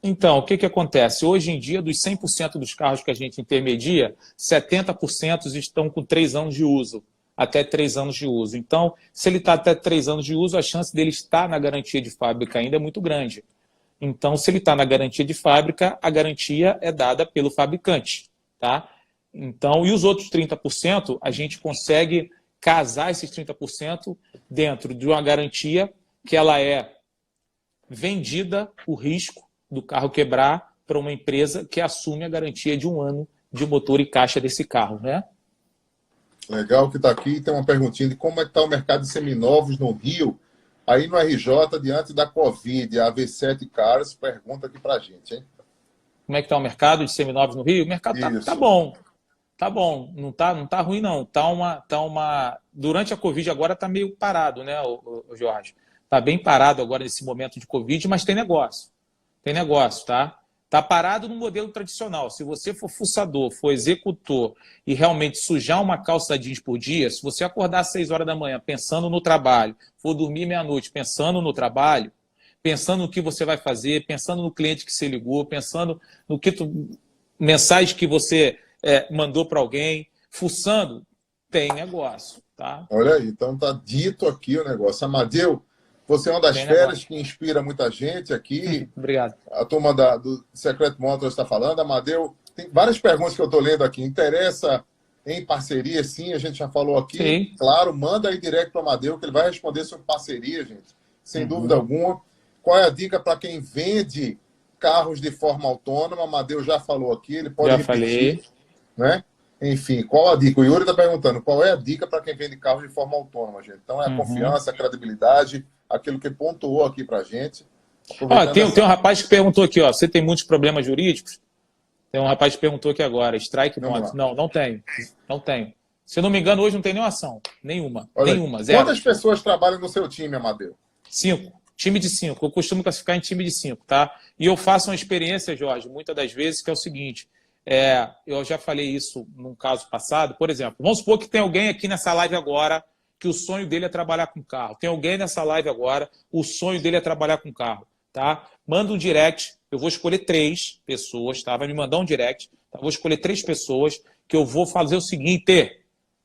Então, o que acontece? Hoje em dia, dos 100% dos carros que a gente intermedia, 70% estão com 3 anos de uso, até 3 anos de uso. Então, se ele está até 3 anos de uso, a chance dele estar na garantia de fábrica ainda é muito grande. Então, se ele está na garantia de fábrica, a garantia é dada pelo fabricante, tá? Então, e os outros 30%, a gente consegue casar esses 30% dentro de uma garantia que ela é vendida, o risco do carro quebrar, para uma empresa que assume a garantia de 1 ano de motor e caixa desse carro, né? Legal que está aqui. Tem uma perguntinha de como é que está o mercado de seminovos no Rio, aí no RJ, diante da Covid. A V7 Cars pergunta aqui para a gente, hein? Como é que está o mercado de seminovos no Rio? O mercado tá bom. Tá bom. Não tá ruim, não. Durante a Covid agora está meio parado, né, o Jorge? Está bem parado agora nesse momento de Covid, mas tem negócio. Tem negócio, tá? Está parado no modelo tradicional. Se você for fuçador, for executor e realmente sujar uma calça jeans por dia, se você acordar às 6 horas da manhã pensando no trabalho, for dormir meia-noite pensando no trabalho, pensando no que você vai fazer, pensando no cliente que você ligou, pensando no que mensagem que você mandou para alguém, fuçando, tem negócio, tá? Olha aí, então tá dito aqui o negócio. Amadeu, você é uma das feras que inspira muita gente aqui. Obrigado. A turma do Secret Motors está falando. Amadeu, Tem várias perguntas que eu estou lendo aqui. Interessa em parceria, sim, a gente já falou aqui. Sim. Claro, manda aí direto para o Amadeu, que ele vai responder sobre parceria, gente. Sem dúvida alguma. Qual é a dica para quem vende carros de forma autônoma? O Amadeu já falou aqui, ele pode Já repetir. falei. Né? Enfim, qual a dica? O Yuri está perguntando, qual é a dica para quem vende carros de forma autônoma, gente? Então, é a confiança, a credibilidade, aquilo que pontuou aqui para a gente. Ó, tem um rapaz que perguntou aqui, ó, você tem muitos problemas jurídicos? Tem um rapaz que perguntou aqui agora, strike point. Não tenho. Não tenho. Se eu não me engano, hoje não tem nenhuma ação. Nenhuma. Olha, nenhuma. Zero. Quantas pessoas trabalham no seu time, Amadeu? 5. Time de 5. Eu costumo classificar em time de 5, tá? E eu faço uma experiência, Jorge, muitas das vezes, que é o seguinte. Eu já falei isso num caso passado. Por exemplo, vamos supor que tem alguém aqui nessa live agora que o sonho dele é trabalhar com carro. Tem alguém nessa live agora, o sonho dele é trabalhar com carro, tá? Manda um direct. Eu vou escolher 3 pessoas, tá? Vai me mandar um direct. Tá? Vou escolher 3 pessoas que eu vou fazer o seguinte,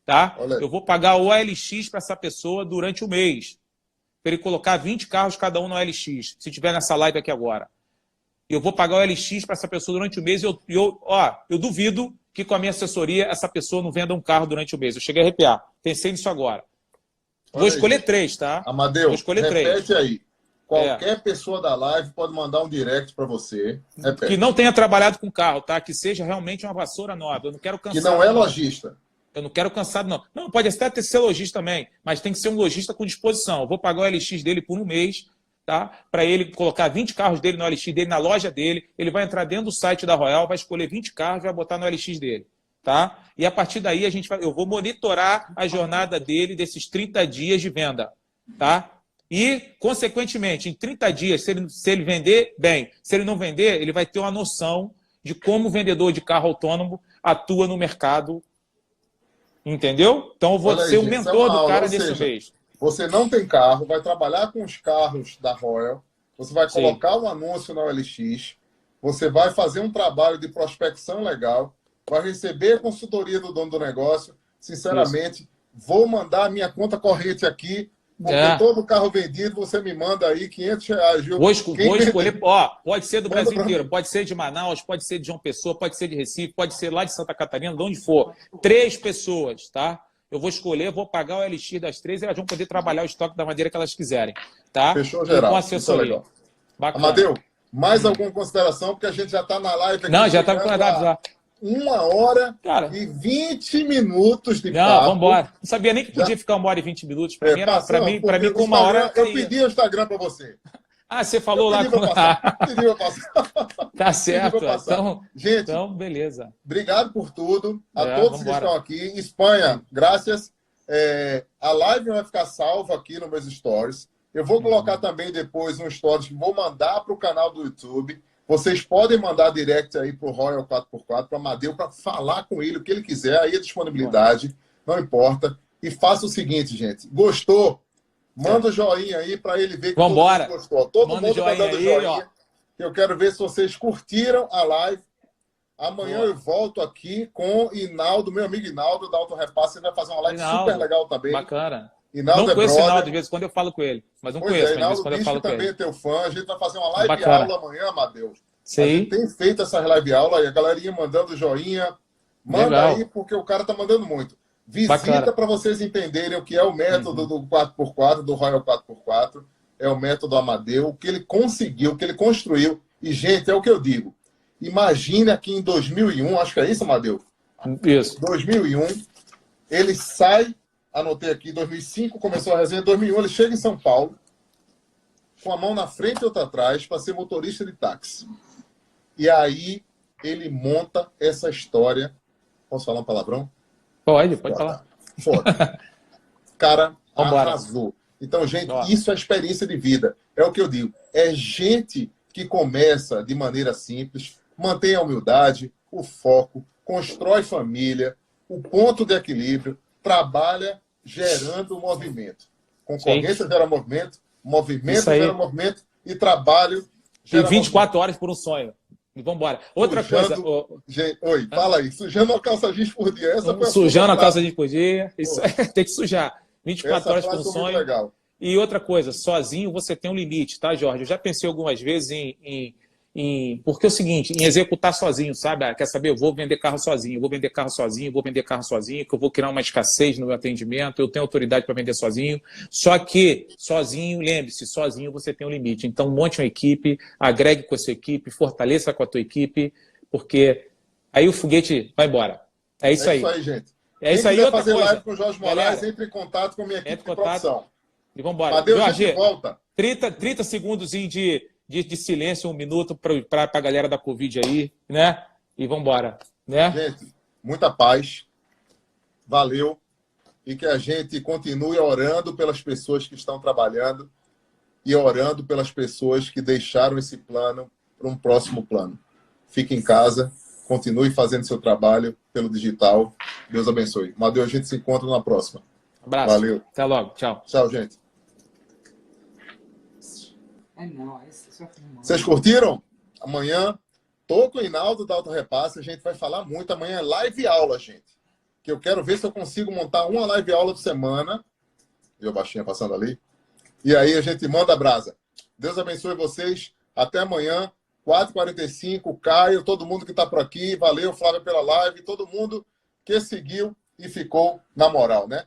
tá? Eu vou pagar o OLX para essa pessoa durante o mês. Para ele colocar 20 carros cada um no OLX, se tiver nessa live aqui agora. Eu vou pagar o OLX para essa pessoa durante o mês e eu duvido que com a minha assessoria essa pessoa não venda um carro durante o mês. Eu cheguei a arrepiar. Pensei nisso agora. Vou escolher 3, tá? Amadeu, vou escolher repete 3. aí. Qualquer pessoa da live pode mandar um direct para você. Repete. Que não tenha trabalhado com carro, tá? Que seja realmente uma vassoura nova. Eu não quero cansar. Que não é lojista. Eu não quero cansado, não. Não, pode até ter ser lojista também, mas tem que ser um lojista com disposição. Eu vou pagar o LX dele por um mês, tá? Para ele colocar 20 carros dele no LX dele, na loja dele. Ele vai entrar dentro do site da Royal, vai escolher 20 carros e vai botar no LX dele, tá? E a partir daí eu vou monitorar a jornada dele desses 30 dias de venda, tá? E, consequentemente, em 30 dias, se ele vender, bem. Se ele não vender, ele vai ter uma noção de como o vendedor de carro autônomo atua no mercado. Entendeu? Então eu vou ser o mentor do cara nesse mês. Você não tem carro, vai trabalhar com os carros da Royal, você vai colocar um anúncio na OLX, você vai fazer um trabalho de prospecção legal, vai receber a consultoria do dono do negócio. Sinceramente, vou mandar a minha conta corrente aqui, porque todo carro vendido, você me manda aí R$500. Vou escolher, pode ser do Brasil inteiro, pode ser de Manaus, pode ser de João Pessoa, pode ser de Recife, pode ser lá de Santa Catarina, de onde for. 3 pessoas, tá? Eu vou escolher, vou pagar o LX das 3 e elas vão poder trabalhar o estoque da maneira que elas quiserem, tá? Fechou geral. Com assessoria. Bacana. Amadeu, mais alguma consideração? Porque a gente já está na live aqui. Não, já está com a data já. 1h e 20 minutos de papo. Não, vamos embora. Não sabia nem que podia ficar 1h e 20 minutos. Para mim, com 1 hora... Eu pedi o Instagram para você. Ah, você falou lá com... Pedi pra passar. Tá certo. Gente, então, beleza. Obrigado por tudo. A todos que estão aqui. Espanha, graças. A live vai ficar salva aqui nos meus stories. Eu vou colocar também depois um stories que vou mandar para o canal do YouTube. Vocês podem mandar direct aí para o Royal 4x4, para o Amadeu, para falar com ele o que ele quiser. Aí a disponibilidade, não importa. E faça o seguinte, gente. Gostou? Manda o joinha aí para ele ver que todo mundo gostou. Todo mundo tá dando joinha. Eu quero ver se vocês curtiram a live. Amanhã eu volto aqui com Inaldo, meu amigo Inaldo, da Auto Repasse. Ele vai fazer uma live super legal também. Bacana. Inaldo não conheço o Inaldo, de vez em quando eu falo com ele. Mas não conheço, mas de vez em quando eu falo com ele. também é teu fã. A gente vai fazer uma live aula amanhã, Amadeu. Sim. A gente tem feito essa live aula e a galerinha mandando joinha. Manda aí, porque o cara tá mandando muito. Visita para vocês entenderem o que é o método do 4x4, do Royal 4x4. É o método Amadeu, o que ele conseguiu, o que ele construiu. E, gente, é o que eu digo. Imagine aqui em 2001, acho que é isso, Amadeu? Isso. 2001, ele sai, anotei aqui, 2005 começou a resenha, 2001 ele chega em São Paulo, com a mão na frente e outra atrás, para ser motorista de táxi. E aí ele monta essa história. Posso falar um palavrão? Pode falar. Foda. Cara, arrasou. Então, gente, isso é experiência de vida. É o que eu digo. É gente que começa de maneira simples, mantém a humildade, o foco, constrói família, o ponto de equilíbrio, trabalha gerando movimento. Concorrência gera movimento, movimento gera movimento e trabalho gera 24 horas por um sonho. E vamos embora. Outra coisa... Gente, oi, fala aí. Sujando a calça jeans por dia. Sujando a calça jeans por dia. Isso tem que sujar. 24 horas por um sonho. Legal. E outra coisa, sozinho você tem um limite, tá, Jorge? Eu já pensei algumas vezes em porque é o seguinte, em executar sozinho, sabe? Quer saber? Eu vou vender carro sozinho, eu vou vender carro sozinho, eu vou vender carro sozinho, que eu vou criar uma escassez no meu atendimento, eu tenho autoridade para vender sozinho. Só que, sozinho, lembre-se, sozinho você tem um limite. Então, monte uma equipe, agregue com a sua equipe, fortaleça com a tua equipe, porque aí o foguete vai embora. É isso aí. É isso aí, gente. É isso aí. Quem quiser Outra fazer coisa, live com o Jorge Moraes, galera, entre em contato com a minha entre equipe em de produção. e vamos embora. Adeus, Jorge, gente, volta. 30 segundos de silêncio, 1 minuto para a galera da Covid aí, né? E vamos embora, né? Gente, muita paz. Valeu. E que a gente continue orando pelas pessoas que estão trabalhando e orando pelas pessoas que deixaram esse plano para um próximo plano. Fique em casa, continue fazendo seu trabalho pelo digital. Deus abençoe. Adeus, a gente se encontra na próxima. Abraço. Valeu. Até logo. Tchau. Tchau, gente. Só filmando. Vocês curtiram? Amanhã, tô com o Hinaldo da Auto Repasse. A gente vai falar muito. Amanhã é live aula, gente. Que eu quero ver se eu consigo montar uma live aula por semana. E o baixinha passando ali. E aí a gente manda a brasa. Deus abençoe vocês. Até amanhã, 4h45. Caio, todo mundo que está por aqui. Valeu, Flávia, pela live. Todo mundo que seguiu e ficou na moral, né?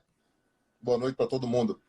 Boa noite para todo mundo.